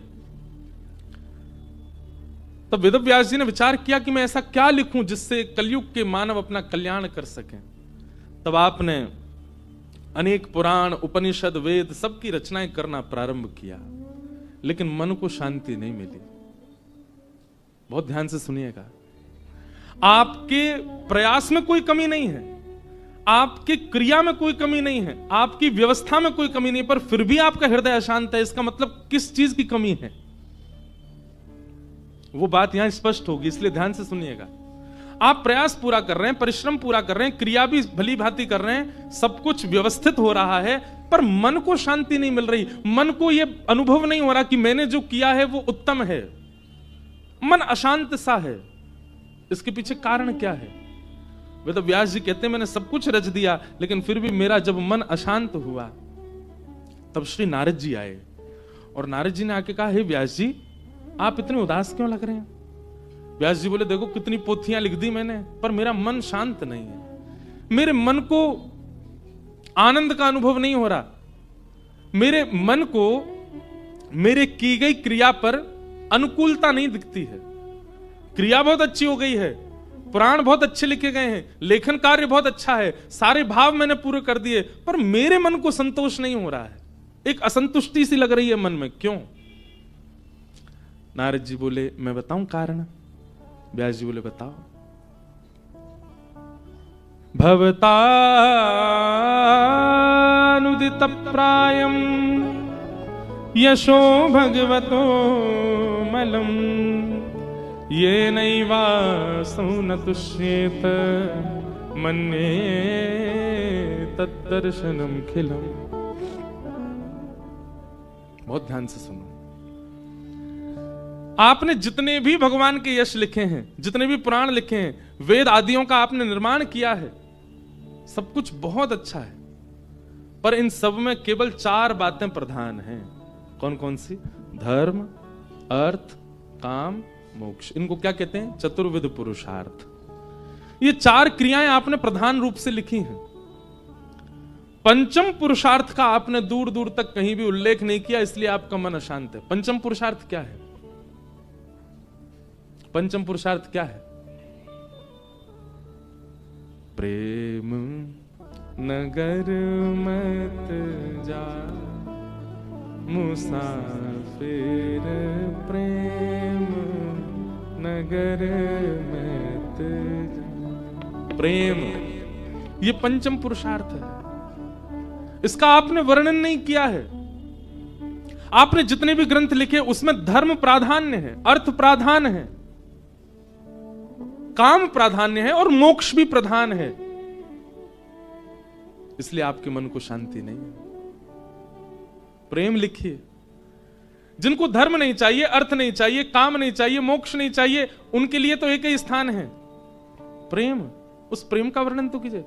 तब वेद व्यास जी ने विचार किया कि मैं ऐसा क्या लिखूं जिससे कलयुग के मानव अपना कल्याण कर सकें। तब आपने अनेक पुराण, उपनिषद, वेद सबकी रचनाएं करना प्रारंभ किया, लेकिन मन को शांति नहीं मिली। बहुत ध्यान से सुनिएगा, आपके प्रयास में कोई कमी नहीं है, आपकी क्रिया में कोई कमी नहीं है, आपकी व्यवस्था में कोई कमी नहीं, पर फिर भी आपका हृदय अशांत है। इसका मतलब किस चीज की कमी है? वो बात यहां स्पष्ट होगी, इसलिए ध्यान से सुनिएगा। आप प्रयास पूरा कर रहे हैं, परिश्रम पूरा कर रहे हैं, क्रिया भी भली भांति कर रहे हैं, सब कुछ व्यवस्थित हो रहा है, पर मन को शांति नहीं मिल रही। मन को यह अनुभव नहीं हो रहा कि मैंने जो किया है वो उत्तम है। मन अशांत सा है, इसके पीछे कारण क्या है? वे तो व्यास जी कहते हैं मैंने सब कुछ रच दिया, लेकिन फिर भी मेरा जब मन अशांत हुआ तब श्री नारद जी आए और नारद जी ने आके कहा, हे व्यास जी आप इतने उदास क्यों लग रहे हैं? व्यास जी बोले, देखो कितनी पोथियां लिख दी मैंने, पर मेरा मन शांत नहीं है, मेरे मन को आनंद का अनुभव नहीं हो रहा, मेरे मन को मेरे की गई क्रिया पर अनुकूलता नहीं दिखती है। क्रिया बहुत अच्छी हो गई है, पुराण बहुत अच्छे लिखे गए हैं, लेखन कार्य बहुत अच्छा है, सारे भाव मैंने पूरे कर दिए, पर मेरे मन को संतोष नहीं हो रहा है, एक असंतुष्टि सी लग रही है मन में, क्यों? नारद जी बोले, मैं बताऊं कारण? व्यास जी बोले, बताओ। भवतानुदित प्रायम यशो भगवतो मलम ये नैवासौ न तुष्येत मन्ये तद्दर्शनम खिलम। बहुत ध्यान से सुनो, आपने जितने भी भगवान के यश लिखे हैं, जितने भी पुराण लिखे हैं, वेद आदियों का आपने निर्माण किया है, सब कुछ बहुत अच्छा है, पर इन सब में केवल 4 बातें प्रधान हैं। कौन कौन सी? धर्म, अर्थ, काम, मोक्ष। इनको क्या कहते हैं? चतुर्विध पुरुषार्थ। ये 4 क्रियाएं आपने प्रधान रूप से लिखी हैं। पंचम पुरुषार्थ का आपने दूर दूर तक कहीं भी उल्लेख नहीं किया, इसलिए आपका मन अशांत है। पंचम पुरुषार्थ क्या है? पंचम पुरुषार्थ क्या है? प्रेम नगर मत जा मुसाफिर, प्रेम नगर मत जा। प्रेम, ये पंचम पुरुषार्थ है, इसका आपने वर्णन नहीं किया है। आपने जितने भी ग्रंथ लिखे उसमें धर्म प्राधान्य है, अर्थ प्राधान है, काम प्राधान्य है और मोक्ष भी प्रधान है, इसलिए आपके मन को शांति नहीं है। प्रेम लिखिए। जिनको धर्म नहीं चाहिए, अर्थ नहीं चाहिए, काम नहीं चाहिए, मोक्ष नहीं चाहिए, उनके लिए तो एक ही स्थान है, प्रेम। उस प्रेम का वर्णन तो कीजिए।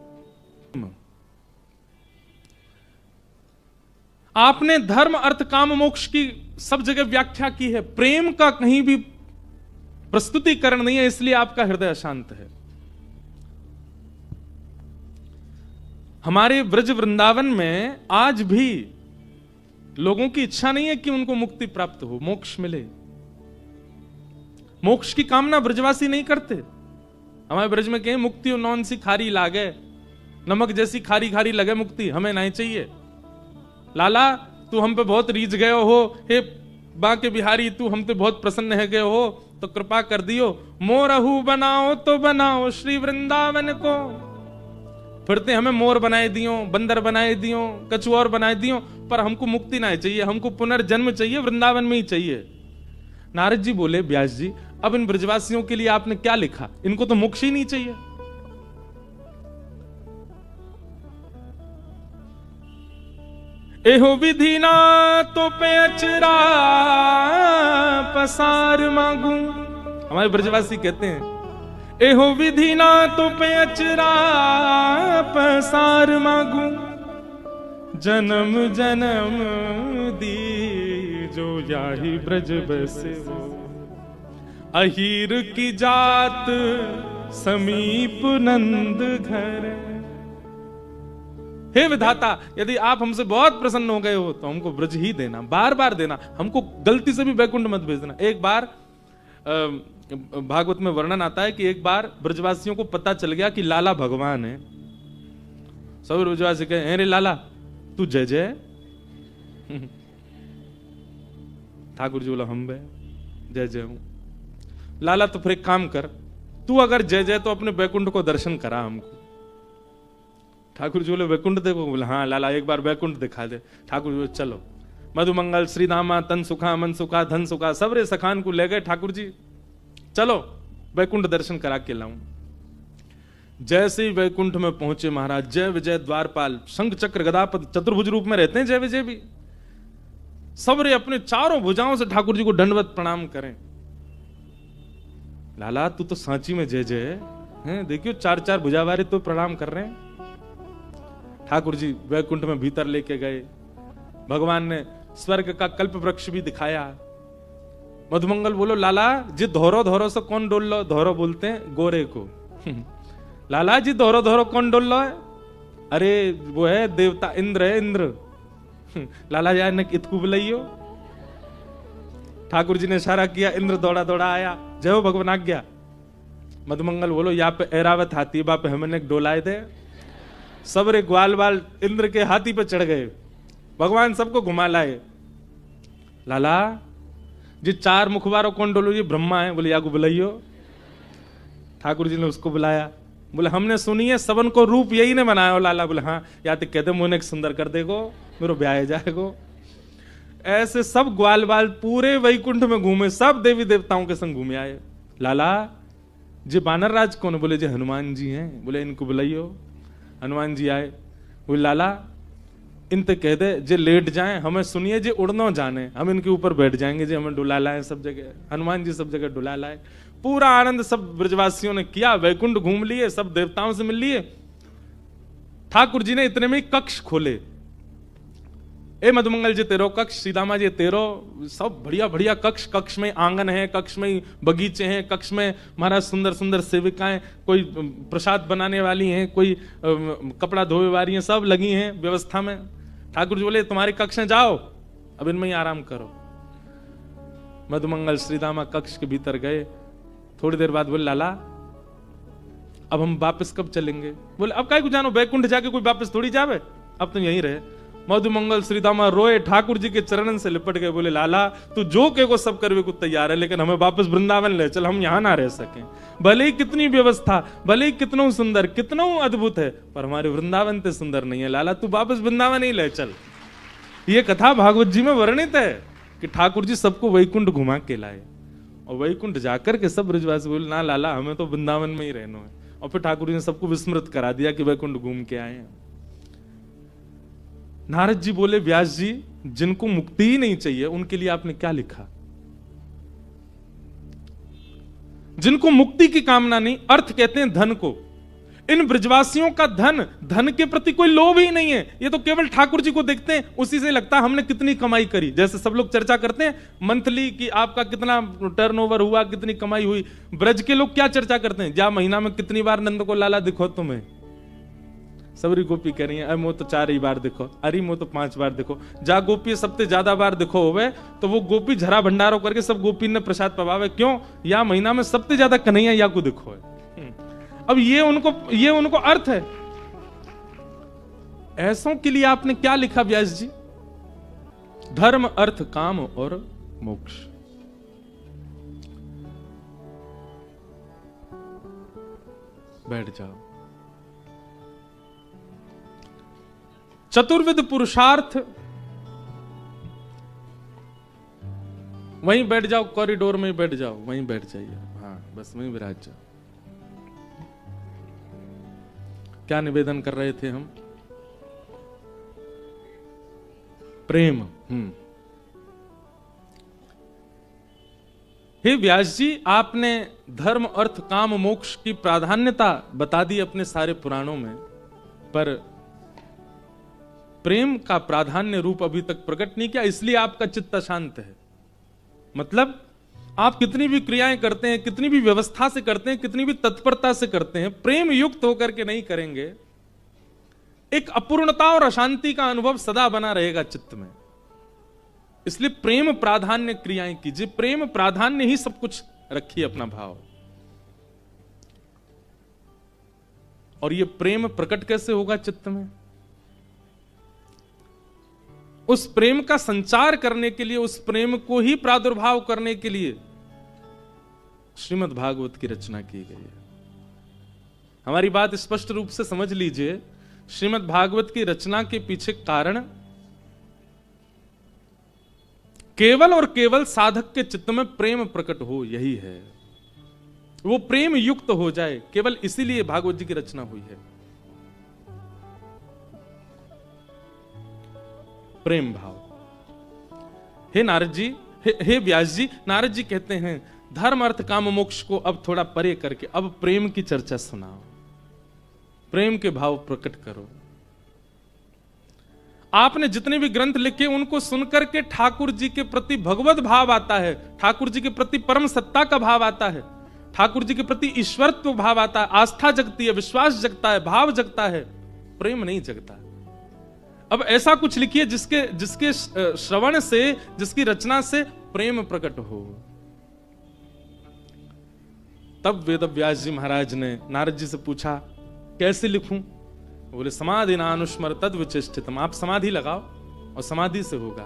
आपने धर्म, अर्थ, काम, मोक्ष की सब जगह व्याख्या की है, प्रेम का कहीं भी प्रस्तुतिकरण नहीं है, इसलिए आपका हृदय अशांत है। हमारे ब्रज वृंदावन में आज भी लोगों की इच्छा नहीं है कि उनको मुक्ति प्राप्त हो, मोक्ष मिले। मोक्ष की कामना ब्रजवासी नहीं करते। हमारे ब्रज में कहें मुक्ति और नौन सी खारी लागे, नमक जैसी खारी खारी लगे मुक्ति, हमें नहीं चाहिए। लाला तू हम पे बहुत रीझ गए हो, हे बांके बिहारी तू हम पे बहुत प्रसन्न है गए हो, तो कृपा कर दियो, मोरहू बनाओ तो बनाओ श्री वृंदावन को। फिरते हमें मोर बनाए दियो, बंदर बनाए दियो, कछुआर बनाए दियो, पर हमको मुक्ति नहीं चाहिए, हमको पुनर्जन्म चाहिए, वृंदावन में ही चाहिए। नारद जी बोले, व्यास जी अब इन ब्रजवासियों के लिए आपने क्या लिखा? इनको तो मोक्ष ही नहीं चाहिए। एहो विधि ना तो पे अचरा पसार मांगू। हमारे ब्रजवासी कहते हैं, एहो विधि ना तो पे अचरा पसार मांगू, जन्म जन्म दी जो याही ब्रज बसे वो, अहीर की जात समीप नंद घर। हे विधाता, यदि आप हमसे बहुत प्रसन्न हो गए हो तो हमको ब्रज ही देना, बार बार देना, हमको गलती से भी वैकुंठ मत भेजना। एक बार भागवत में वर्णन आता है कि एक बार ब्रजवासियों को पता चल गया कि लाला भगवान है। सब ब्रजवासी कहे, अरे लाला तू जय जय। ठाकुर जी बोला, हम जय जय हूं। लाला तो फिर एक काम कर, तू अगर जय जय तो अपने वैकुंठ को दर्शन करा हमको। ठाकुर जी बोले, वैकुंठ देखो? बोले हाँ लाला एक बार वैकुंठ दिखा दे। ठाकुर जी बोले, चलो। मधुमंगल, श्रीधामा, तन सुखा, मन सुखा, धन सुखा, सबरे सखान को ले गए ठाकुर जी, चलो वैकुंठ दर्शन करा के लाऊं। जैसे ही वैकुंठ में पहुंचे महाराज, जय विजय द्वारपाल, शंख चक्र गदापद चतुर्भुज रूप में रहते हैं जय विजय भी, सबरे अपने चारों भुजाओं से ठाकुर जी को दंडवत प्रणाम करें। लाला तू तो सांची में जय जय है, देखियो 4-4 भुजावारे तो प्रणाम कर रहे हैं। ठाकुर जी वैकुंठ में भीतर लेके गए, भगवान ने स्वर्ग का कल्प वृक्ष भी दिखाया। मधुमंगल बोलो लाला जी धोरो धोरो से कौन डोल लो, धोरो बोलते हैं गोरे को। लाला जी धोरो धोरो कौन डोल लो है, अरे वो है देवता इंद्र है इंद्र। लाला जी ने इतकू बुलाइयो। ठाकुर जी ने इशारा किया, इंद्र दौड़ा दौड़ा आया, जय हो भगवान आज्ञा। मधुमंगल बोलो यहाँ पे ऐरावत हाथी बाप हमने डोलाए थे, सबरे ग्वाल बाल इंद्र के हाथी पे चढ़ गए, भगवान सबको घुमा लाए। लाला जी 4 मुखबारों कौन डोलो, ये ब्रह्मा है, बोले या को बुलाइयो। ठाकुर जी ने उसको बुलाया, बोले हमने सुनी है सबन को रूप यही ने बनाया हो लाला। बोले हाँ, या तो कहते मुझे सुंदर कर देगो, मेरे ब्याह जाएगो। ऐसे सब ग्वाल बाल पूरे वैकुंठ में घूमे, सब देवी देवताओं के संग घूमे आए। लाला जी बानर राज कौन है, बोले जी हनुमान जी हैं, बोले इनको बुलाइयो। हनुमान जी आए, बोले लाला इनते कह दे जे लेट जाएं, हमें सुनिए जे उड़ना जाने, हम इनके ऊपर बैठ जाएंगे, जे हमें डुला लाए सब जगह। हनुमान जी सब जगह डुला लाए, पूरा आनंद सब ब्रजवासियों ने किया, वैकुंठ घूम लिए, सब देवताओं से मिल लिए। ठाकुर जी ने इतने में कक्ष खोले, ए मधुमंगल जी तेरो कक्ष, सीतामा जी तेरो, सब बढ़िया बढ़िया कक्ष, कक्ष में आंगन है, कक्ष में बगीचे हैं, कक्ष में महाराज सुंदर सुंदर सेविकाएं, कोई प्रसाद बनाने वाली हैं, कोई कपड़ा धोने वाली हैं, सब लगी हैं व्यवस्था में। ठाकुर जी बोले तुम्हारे कक्ष में जाओ, अब इनमें ही आराम करो। मधुमंगल श्रीदामा कक्ष के भीतर गए, थोड़ी देर बाद बोले लाला अब हम वापस कब चलेंगे। बोले अब काय को जानो, बैकुंठ जाके कोई वापस थोड़ी जावे, अब तुम यहीं रहे। मधुमंगल श्रीदामा रोए, ठाकुर जी के चरणन से लिपट गए, बोले लाला तू जो के को सब करवे को तैयार है, लेकिन हमें वापस वृंदावन ले चल, हम यहां ना रह सकें। भले ही कितनी व्यवस्था, भले ही कितना सुंदर, कितना अद्भुत है, पर हमारे वृंदावन ते सुंदर नहीं है। लाला तू वापस वृंदावन ही ले चल। ये कथा भागवत जी में वर्णित है कि ठाकुर जी सबको वैकुंठ घुमा के लाए, और वैकुंठ जाकर के सब ब्रजवासी बोले ना लाला हमें तो वृंदावन में ही रहना है। और फिर ठाकुर जी ने सबको विस्मृत करा दिया कि वैकुंठ घूम के आए हैं। नारद जी बोले व्यास जी जिनको मुक्ति ही नहीं चाहिए उनके लिए आपने क्या लिखा। जिनको मुक्ति की कामना नहीं, अर्थ कहते हैं धन को, इन ब्रजवासियों का धन के प्रति कोई लोभ ही नहीं है। ये तो केवल ठाकुर जी को देखते हैं, उसी से लगता है हमने कितनी कमाई करी। जैसे सब लोग चर्चा करते हैं मंथली कि आपका कितना टर्नओवर हुआ, कितनी कमाई हुई। ब्रज के लोग क्या चर्चा करते हैं, जा महीना में कितनी बार नंद को लाला दिखो तुम्हें। सबरी गोपी कह रही है अरे मो तो 4 ही बार देखो, अरे मो तो 5 बार देखो। जा गोपी सबसे ज्यादा बार देखो होवे तो वो गोपी झरा भंडारो करके सब गोपी ने प्रसाद पवावे। क्यों, या महीना में सबसे ज्यादा कन्हैया या को देखो है। अब ये उनको अर्थ है। ऐसों के लिए आपने क्या लिखा व्यास जी, धर्म अर्थ काम और मोक्ष। बैठ जाओ। चतुर्विध पुरुषार्थ, वहीं बैठ जाओ, कॉरिडोर में बैठ जाओ, वहीं बैठ जाइए। हाँ बस वहीं विराज जाओ। क्या निवेदन कर रहे थे हम, प्रेम। हे व्यास जी आपने धर्म अर्थ काम मोक्ष की प्राधान्यता बता दी अपने सारे पुराणों में, पर प्रेम का प्राधान्य रूप अभी तक प्रकट नहीं किया, इसलिए आपका चित्त अशांत है। मतलब आप कितनी भी क्रियाएं करते हैं, कितनी भी व्यवस्था से करते हैं, कितनी भी तत्परता से करते हैं, प्रेम युक्त होकर के नहीं करेंगे, एक अपूर्णता और अशांति का अनुभव सदा बना रहेगा चित्त में। इसलिए प्रेम प्राधान्य क्रियाएं कीजिए, प्रेम प्राधान्य ही सब कुछ रखिए अपना भाव। और यह प्रेम प्रकट कैसे होगा चित्त में, उस प्रेम का संचार करने के लिए, उस प्रेम को ही प्रादुर्भाव करने के लिए श्रीमद् भागवत की रचना की गई है। हमारी बात स्पष्ट रूप से समझ लीजिए, श्रीमद् भागवत की रचना के पीछे कारण केवल और केवल साधक के चित्त में प्रेम प्रकट हो, यही है। वो प्रेम युक्त हो जाए, केवल इसीलिए भागवत जी की रचना हुई है। प्रेम भाव। हे नारद जी, हे व्यास जी, नारद जी कहते हैं धर्म अर्थ काम मोक्ष को अब थोड़ा परे करके अब प्रेम की चर्चा सुनाओ, प्रेम के भाव प्रकट करो। आपने जितने भी ग्रंथ लिखे उनको सुनकर के ठाकुर जी के प्रति भगवत भाव आता है, ठाकुर जी के प्रति परम सत्ता का भाव आता है, ठाकुर जी के प्रति ईश्वरत्व भाव आता है, आस्था जगती है, विश्वास जगता है, भाव जगता है, प्रेम नहीं जगता। अब ऐसा कुछ लिखिए जिसके श्रवण से, जिसकी रचना से प्रेम प्रकट हो। तब वेद व्यास जी महाराज ने नारद जी से पूछा कैसे लिखूं? बोले समाधि नानुस्मर तद विचेष्टितम, आप समाधि लगाओ और समाधि से होगा।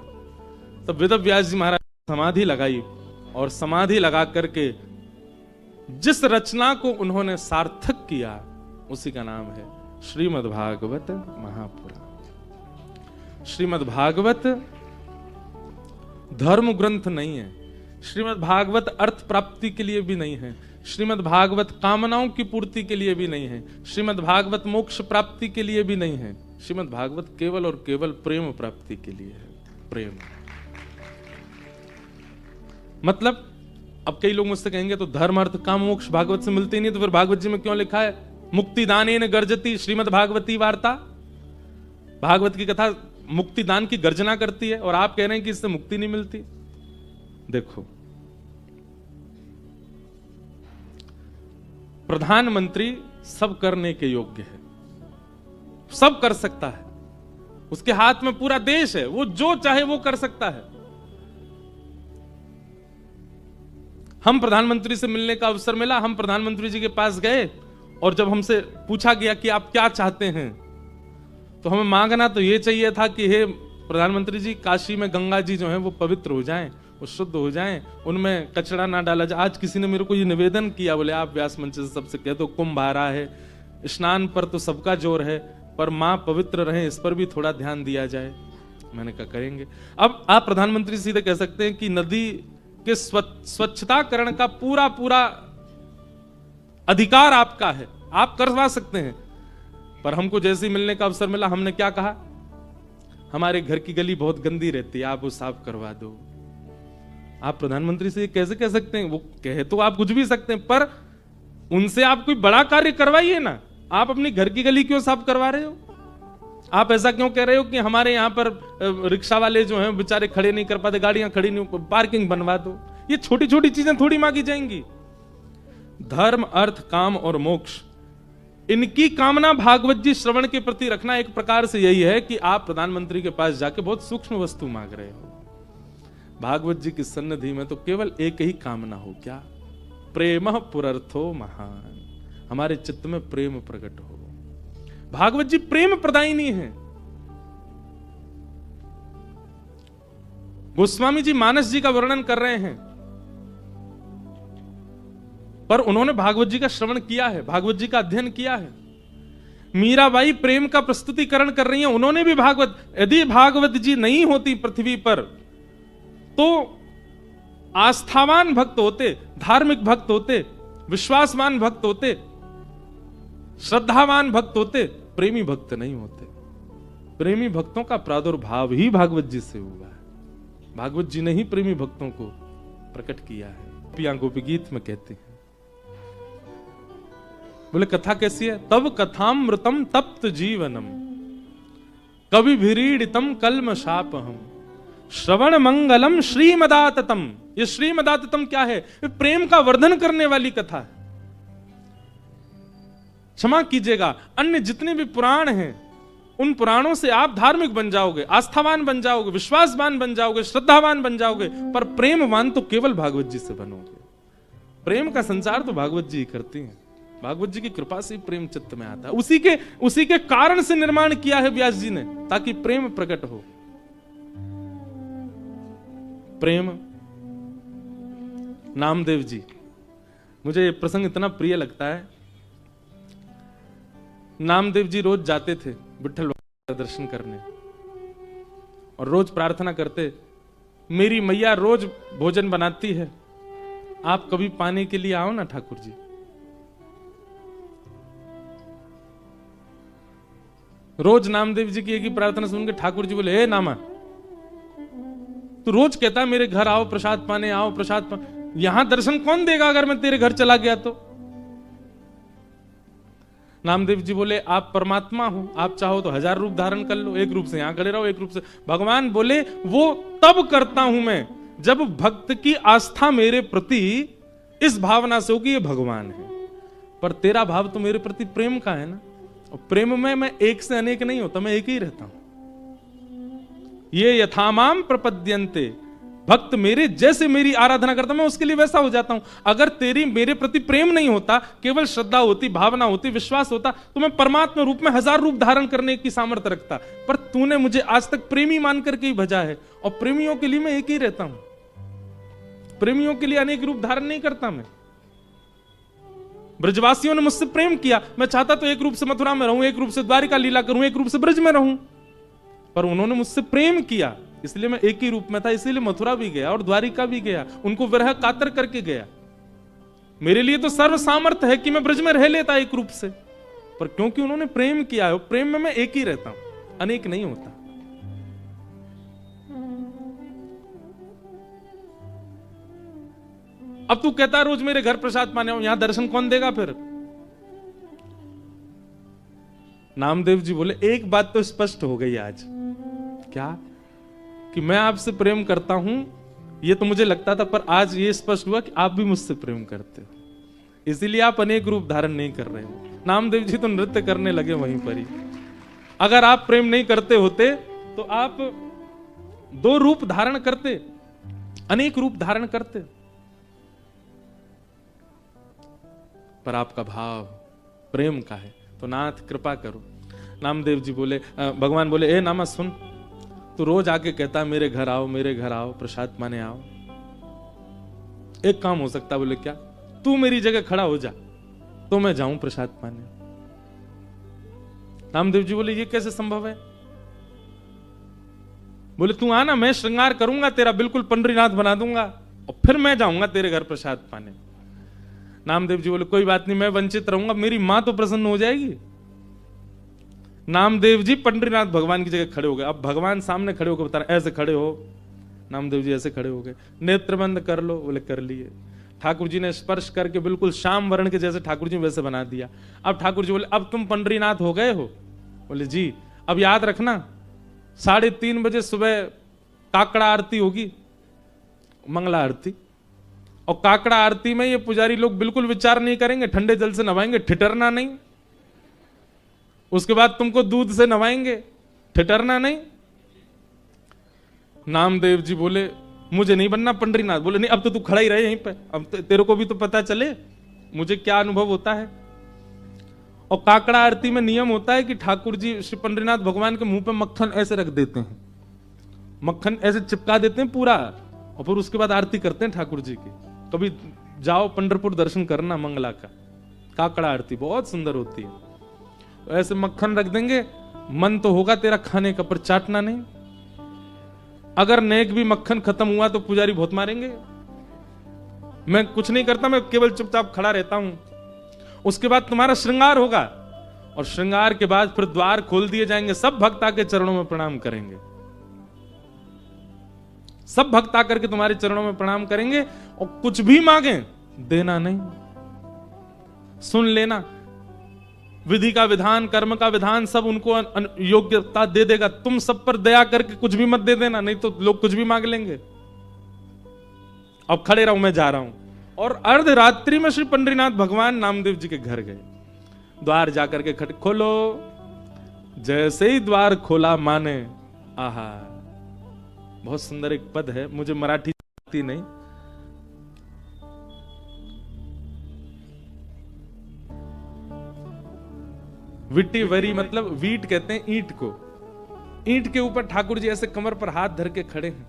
तब वेद व्यास जी महाराज समाधि लगाई और समाधि लगा करके जिस रचना को उन्होंने सार्थक किया उसी का नाम है श्रीमद् भागवत महापुराण। श्रीमद् भागवत धर्म ग्रंथ नहीं है, श्रीमद् भागवत अर्थ प्राप्ति के लिए भी नहीं है, श्रीमद् भागवत कामनाओं की पूर्ति के लिए भी नहीं है, श्रीमद् भागवत मोक्ष प्राप्ति के लिए भी नहीं है, श्रीमद् भागवत केवल और केवल प्रेम प्राप्ति के लिए है। प्रेम मतलब अब कई लोग मुझसे कहेंगे तो धर्म अर्थ काम मोक्ष भागवत से मिलते नहीं, तो फिर भागवत जी में क्यों लिखा है मुक्ति दानेन गर्जति श्रीमद् भागवती वार्ता? भागवत की कथा मुक्ति दान की गर्जना करती है और आप कह रहे हैं कि इससे मुक्ति नहीं मिलती। देखो, प्रधानमंत्री सब करने के योग्य है, सब कर सकता है, उसके हाथ में पूरा देश है, वो जो चाहे वो कर सकता है। हम प्रधानमंत्री से मिलने का अवसर मिला, हम प्रधानमंत्री जी के पास गए और जब हमसे पूछा गया कि आप क्या चाहते हैं, तो हमें मांगना तो ये चाहिए था कि हे प्रधानमंत्री जी, काशी में गंगा जी जो हैं वो पवित्र हो जाएं, वो शुद्ध हो जाएं, उनमें कचरा ना डाला जाए। आज किसी ने मेरे को ये निवेदन किया, बोले आप व्यास मंच से सबसे कह दो कुंभ आ रहा है, स्नान पर तो सबका जोर है, पर मां पवित्र रहे इस पर भी थोड़ा ध्यान दिया जाए। मैंने कहा करेंगे। अब आप प्रधानमंत्री सीधे कह सकते हैं कि नदी के स्वच्छताकरण का पूरा पूरा अधिकार आपका है, आप करवा सकते हैं। पर हमको जैसे ही मिलने का अवसर मिला, हमने क्या कहा, हमारे घर की गली बहुत गंदी रहती है, आप वो साफ करवा दो। आप प्रधानमंत्री से कैसे कह सकते हैं? वो कहे तो आप कुछ भी सकते हैं, पर उनसे आप कोई बड़ा कार्य करवाइए ना। आप अपनी घर की गली क्यों साफ करवा रहे हो? आप ऐसा क्यों कह रहे हो कि हमारे यहां पर रिक्शा वाले जो हैं बेचारे खड़े नहीं कर पाते, गाड़ियां खड़ी नहीं, पार्किंग बनवा दो। ये छोटी छोटी चीजें थोड़ी मांगी जाएंगी। धर्म अर्थ काम और मोक्ष, इनकी कामना भागवत जी श्रवण के प्रति रखना एक प्रकार से यही है कि आप प्रधानमंत्री के पास जाके बहुत सूक्ष्म वस्तु मांग रहे हो। भागवत जी की सन्निधि में तो केवल एक ही कामना हो, क्या? प्रेम पुरर्थो महान, हमारे चित्त में प्रेम प्रकट हो। भागवत जी प्रेम प्रदायिनी है। गोस्वामी जी मानस जी का वर्णन कर रहे हैं, पर उन्होंने भागवत जी का श्रवण किया है, भागवत जी का अध्ययन किया है। मीराबाई प्रेम का प्रस्तुतिकरण कर रही हैं, उन्होंने भी भागवत, यदि भागवत जी नहीं होती पृथ्वी पर तो आस्थावान भक्त होते, धार्मिक भक्त होते, विश्वासवान भक्त होते, श्रद्धावान भक्त होते, प्रेमी भक्त नहीं होते। प्रेमी भक्तों का प्रादुर्भाव ही भागवत जी से हुआ है। भागवत जी ने ही प्रेमी भक्तों को प्रकट किया है। गोपियां गोपी गीत में कहते हैं, बोले कथा कैसी है? तब कथामृतम तप्त जीवनम कवि भिरीडितम कल्म शापहम श्रवण मंगलम श्रीमदाततम। ये श्रीमदाततम क्या है? ये प्रेम का वर्धन करने वाली कथा है। क्षमा कीजिएगा, अन्य जितने भी पुराण हैं उन पुराणों से आप धार्मिक बन जाओगे, आस्थावान बन जाओगे, विश्वासवान बन जाओगे, श्रद्धावान बन जाओगे, पर प्रेमवान तो केवल भागवत जी से बनोगे। प्रेम का संचार तो भागवत जी ही करती हैं। भागवत जी की कृपा से प्रेम चित्त में आता है, उसी के कारण से निर्माण किया है व्यास जी ने, ताकि प्रेम प्रकट हो। प्रेम, नामदेव जी, मुझे ये प्रसंग इतना प्रिय लगता है। नामदेव जी रोज जाते थे विठ्ठल का दर्शन करने और रोज प्रार्थना करते, मेरी मैया रोज भोजन बनाती है, आप कभी पाने के लिए आओ ना ठाकुर जी। रोज नामदेव जी की एक ही प्रार्थना सुन के ठाकुर जी बोले, हे नामा, तू रोज कहता है मेरे घर आओ प्रसाद पाने, आओ प्रसाद पाने, यहां दर्शन कौन देगा अगर मैं तेरे घर चला गया तो? नामदेव जी बोले आप परमात्मा हो, आप चाहो तो 1000 रूप धारण कर लो, एक रूप से यहां खड़े रहो, एक रूप से। भगवान बोले वो तब करता हूं मैं जब भक्त की आस्था मेरे प्रति इस भावना से हो कि ये भगवान है। पर तेरा भाव तो मेरे प्रति प्रेम का है ना, और प्रेम में मैं एक से अनेक नहीं होता, मैं एक ही रहता हूं। ये यथामाम प्रपद्यन्ते, भक्त मेरे जैसे मेरी आराधना करता मैं उसके लिए वैसा हो जाता हूं। अगर तेरी मेरे प्रति प्रेम नहीं होता, केवल श्रद्धा होती, भावना होती, विश्वास होता, तो मैं परमात्मा रूप में 1000 रूप धारण करने की सामर्थ्य रखता। पर तूने मुझे आज तक प्रेमी मान करके ही भजा है, और प्रेमियों के लिए मैं एक ही रहता हूं, प्रेमियों के लिए अनेक रूप धारण नहीं करता मैं। ब्रजवासियों ने मुझसे प्रेम किया, मैं चाहता तो एक रूप से मथुरा में रहूं, एक रूप से द्वारिका लीला करूं, एक रूप से ब्रज में रहूं, पर उन्होंने मुझसे प्रेम किया, इसलिए मैं एक ही रूप में था, इसीलिए मथुरा भी गया और द्वारिका भी गया, उनको विरह कातर करके गया। मेरे लिए तो सर्व सामर्थ्य है कि मैं ब्रज में रह लेता एक रूप से, पर क्योंकि उन्होंने प्रेम किया है, प्रेम में मैं एक ही रहता हूं, अनेक नहीं होता। अब तू कहता रोज मेरे घर प्रसाद पाने आओ, यहां दर्शन कौन देगा फिर? नामदेव जी बोले एक बात तो स्पष्ट हो गई आज। क्या? कि मैं आपसे प्रेम करता हूं, ये तो मुझे लगता था, पर आज ये स्पष्ट हुआ कि आप भी मुझसे प्रेम करते हो, इसीलिए आप अनेक रूप धारण नहीं कर रहे हो। नामदेव जी तो नृत्य करने लगे वहीं पर ही। अगर आप प्रेम नहीं करते होते तो आप 2 रूप धारण करते, अनेक रूप धारण करते, पर आपका भाव प्रेम का है, तो नाथ कृपा करो। नामदेव जी बोले, भगवान बोले, ए नामा सुन, तू रोज आके कहता मेरे घर आओ, मेरे घर आओ, प्रसाद पाने आओ। एक काम हो सकता, बोले क्या? तू मेरी जगह खड़ा हो जा तो मैं जाऊं प्रसाद पाने। नामदेव जी बोले ये कैसे संभव है? बोले तू आना, मैं श्रृंगार करूंगा तेरा, बिल्कुल पंडरीनाथ बना दूंगा, और फिर मैं जाऊंगा तेरे घर प्रसाद पाने। नामदेव जी बोले कोई बात नहीं, मैं वंचित रहूंगा, मेरी मां तो प्रसन्न हो जाएगी। नामदेव जी पंडरीनाथ भगवान की जगह खड़े हो गए। अब भगवान सामने खड़े होकर बता रहे, ऐसे खड़े हो। नामदेव जी ऐसे खड़े हो गए, नेत्र बंद कर लो, बोले कर लिए। ठाकुर जी ने स्पर्श करके बिल्कुल श्याम वर्ण के जैसे ठाकुर जी वैसे बना दिया। अब ठाकुर जी बोले अब तुम पंडरीनाथ हो गए हो? बोले जी। अब याद रखना 3:30 बजे सुबह काकड़ा आरती होगी, मंगला आरती, और काकड़ा आरती में ये पुजारी लोग बिल्कुल विचार नहीं करेंगे, ठंडे जल से नवाएंगे, ठिठरना नहीं। उसके बाद तुमको दूध से नवाएंगे, ठिठरना नहीं। नामदेव जी बोले मुझे नहीं बनना पंडरीनाथ। बोले नहीं, अब तो तू खड़ा ही रहे यहीं पे, अब तेरे को भी तो पता चले मुझे क्या अनुभव होता है। और काकड़ा आरती में नियम होता है कि ठाकुर जी श्री पंडरीनाथ भगवान के मुंह पे मक्खन ऐसे रख देते हैं, मक्खन ऐसे चिपका देते हैं पूरा, और फिर उसके बाद आरती करते हैं ठाकुर जी की। कभी जाओ पंढरपुर दर्शन करना मंगला का, काकड़ा आरती बहुत सुंदर होती है। ऐसे मक्खन रख देंगे, मन तो होगा तेरा खाने का, पर चाटना नहीं। अगर नेक भी मक्खन खत्म हुआ तो पुजारी बहुत मारेंगे। मैं कुछ नहीं करता, मैं केवल चुपचाप खड़ा रहता हूं। उसके बाद तुम्हारा श्रृंगार होगा, और श्रृंगार के बाद फिर द्वार खोल दिए जाएंगे, सब भक्त आके चरणों में प्रणाम करेंगे, सब भक्त आकर के तुम्हारे चरणों में प्रणाम करेंगे, और कुछ भी मांगे देना नहीं, सुन लेना। विधि का विधान, कर्म का विधान सब उनको योग्यता दे देगा। तुम सब पर दया करके कुछ भी मत दे देना, नहीं तो लोग कुछ भी मांग लेंगे। अब खड़े रहो, मैं जा रहा हूं। और अर्धरात्रि में श्री पंडरीनाथ भगवान नामदेव जी के घर गए। द्वार जाकर के खट खोलो, जैसे ही द्वार खोला माने, आहा, बहुत सुंदर एक पद है, मुझे मराठी आती नहीं, विट्टी वरी मतलब वीट कहते हैं ईंट को। ईंट के ऊपर ठाकुर जी ऐसे कमर पर हाथ धर के खड़े हैं,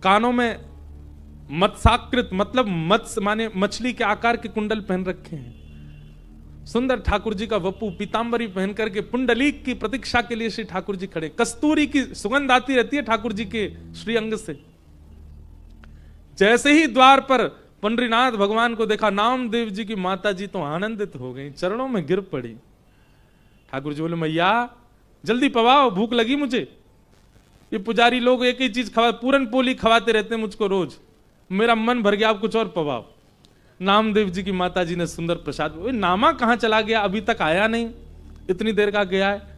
कानों में मत्स्याकृत मतलब मत्स्य माने मछली के आकार के कुंडल पहन रखे हैं। सुंदर ठाकुर जी का वपु पीतांबरी पहन करके पुंडलीक की प्रतीक्षा के लिए श्री ठाकुर जी खड़े। कस्तूरी की सुगंध आती रहती है ठाकुर जी के श्री अंग से। जैसे ही द्वार पर पंडरीनाथ भगवान को देखा, नामदेव जी की माता जी तो आनंदित हो गई, चरणों में गिर पड़ी। ठाकुर जी बोले मैया जल्दी पवाओ, भूख लगी मुझे। ये पुजारी लोग एक ही चीज खवा, पूरन पोली खवाते रहते हैं मुझको रोज, मेरा मन भर गया, आप कुछ और पवाओ। नामदेव जी की माता जी ने सुंदर प्रसाद, नामा कहां चला गया, अभी तक आया नहीं, इतनी देर का गया है।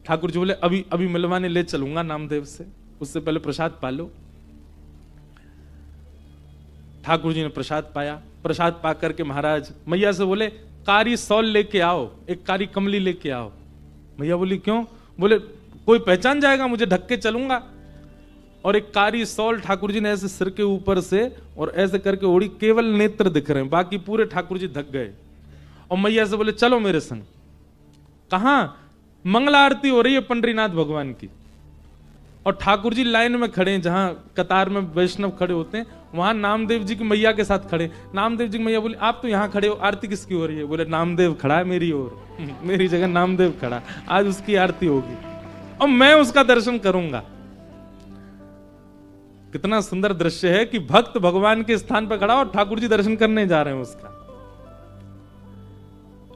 ठाकुर जी बोले अभी अभी मिलवाने ले चलूंगा नामदेव से, उससे पहले प्रसाद पा लो। ठाकुर जी ने प्रसाद पाया। प्रसाद पा करके महाराज मैया से बोले कारी सौल लेके आओ, एक कारी कमली लेके आओ। मैया बोली क्यों? बोले कोई पहचान जाएगा, मुझे ढक के चलूंगा। और एक कारी सौल ठाकुर जी ने ऐसे सिर के ऊपर से और ऐसे करके ओढ़ी, केवल नेत्र दिख रहे हैं, बाकी पूरे ठाकुर जी ढक गए। और मैया से बोले चलो मेरे संग। कहां? मंगला आरती हो रही है पंडरीनाथ भगवान की, और ठाकुर जी लाइन में खड़े हैं, जहां कतार में वैष्णव खड़े होते हैं, वहां नामदेव जी की मैया के साथ खड़े। नामदेव जी की मैया बोली आप तो यहां खड़े हो, आरती किसकी हो रही है? बोले नामदेव खड़ा है मेरी ओर, मेरी जगह नामदेव खड़ा, आज उसकी आरती होगी और मैं उसका दर्शन करूंगा। कितना सुंदर दृश्य है कि भक्त भगवान के स्थान पर खड़ा और ठाकुर जी दर्शन करने जा रहे हैं उसका।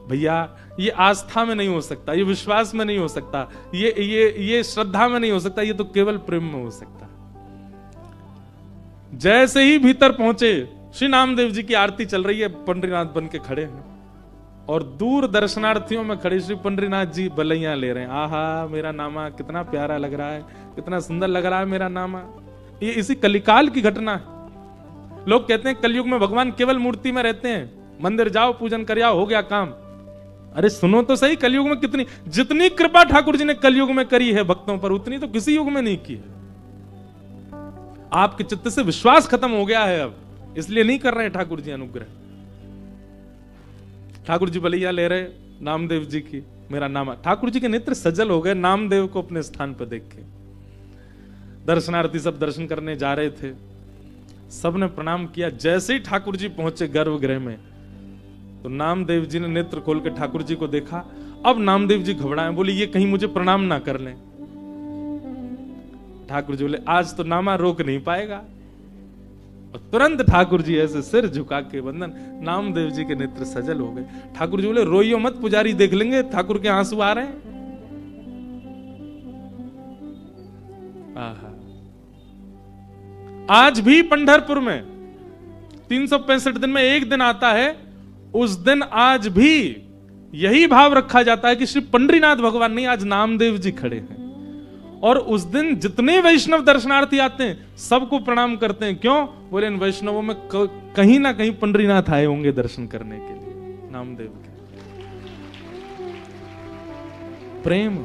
भैया ये आस्था में नहीं हो सकता, ये विश्वास में नहीं हो सकता, ये श्रद्धा में नहीं हो सकता, ये तो केवल प्रेम में हो सकता। जैसे ही भीतर पहुंचे, श्री नामदेव जी की आरती चल रही है, पंडरीनाथ बन के खड़े हैं और दूर दर्शनार्थियों में खड़े श्री पंडरीनाथ जी बलैया ले रहे हैं। आहा मेरा नामा कितना प्यारा लग रहा है, कितना सुंदर लग रहा है मेरा नामा। ये इसी कलिकाल की घटना है। लोग कहते हैं कलयुग में भगवान केवल मूर्ति में रहते हैं, मंदिर जाओ पूजन कर आओ हो गया काम। अरे सुनो तो सही, कलयुग में कितनी, जितनी कृपा ठाकुर जी ने कलयुग में करी है भक्तों पर, उतनी तो किसी युग में नहीं की है। आपके चित्त से विश्वास खत्म हो गया है अब, इसलिए नहीं कर रहे हैं ठाकुर जी अनुग्रह। ठाकुर जी बलैया ले रहे नामदेव जी की, मेरा नामा। ठाकुर जी के नेत्र सजल हो गए नामदेव को अपने स्थान पर देख के। दर्शनार्थी सब दर्शन करने जा रहे थे, सबने प्रणाम किया। जैसे ही ठाकुर जी पहुंचे गर्भगृह में, तो नामदेव जी ने नेत्र खोल के ठाकुर जी को देखा। अब नामदेव जी घबराए, बोले ये कहीं मुझे प्रणाम ना कर लें। ठाकुर जी बोले आज तो नामा रोक नहीं पाएगा। और तुरंत ठाकुर जी ऐसे सिर झुका के वंदन, नामदेव जी के नेत्र सजल हो गए। ठाकुर जी बोले रोइयो मत, पुजारी देख लेंगे, ठाकुर के आंसू आ रहे हैं। आहा। आज भी पंढरपुर में 365 दिन में एक दिन आता है, उस दिन आज भी यही भाव रखा जाता है कि श्री पंडरीनाथ भगवान नहीं, आज नामदेव जी खड़े हैं। और उस दिन जितने वैष्णव दर्शनार्थी आते हैं सबको प्रणाम करते हैं। क्यों? बोले इन वैष्णवों में कहीं ना कहीं पंडरीनाथ आए होंगे दर्शन करने के लिए, नामदेव के। प्रेम,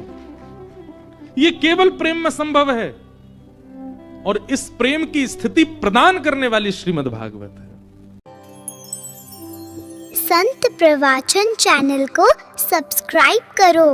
ये केवल प्रेम में संभव है, और इस प्रेम की स्थिति प्रदान करने वाली श्रीमद् भागवत है। संत प्रवचन चैनल को सब्सक्राइब करो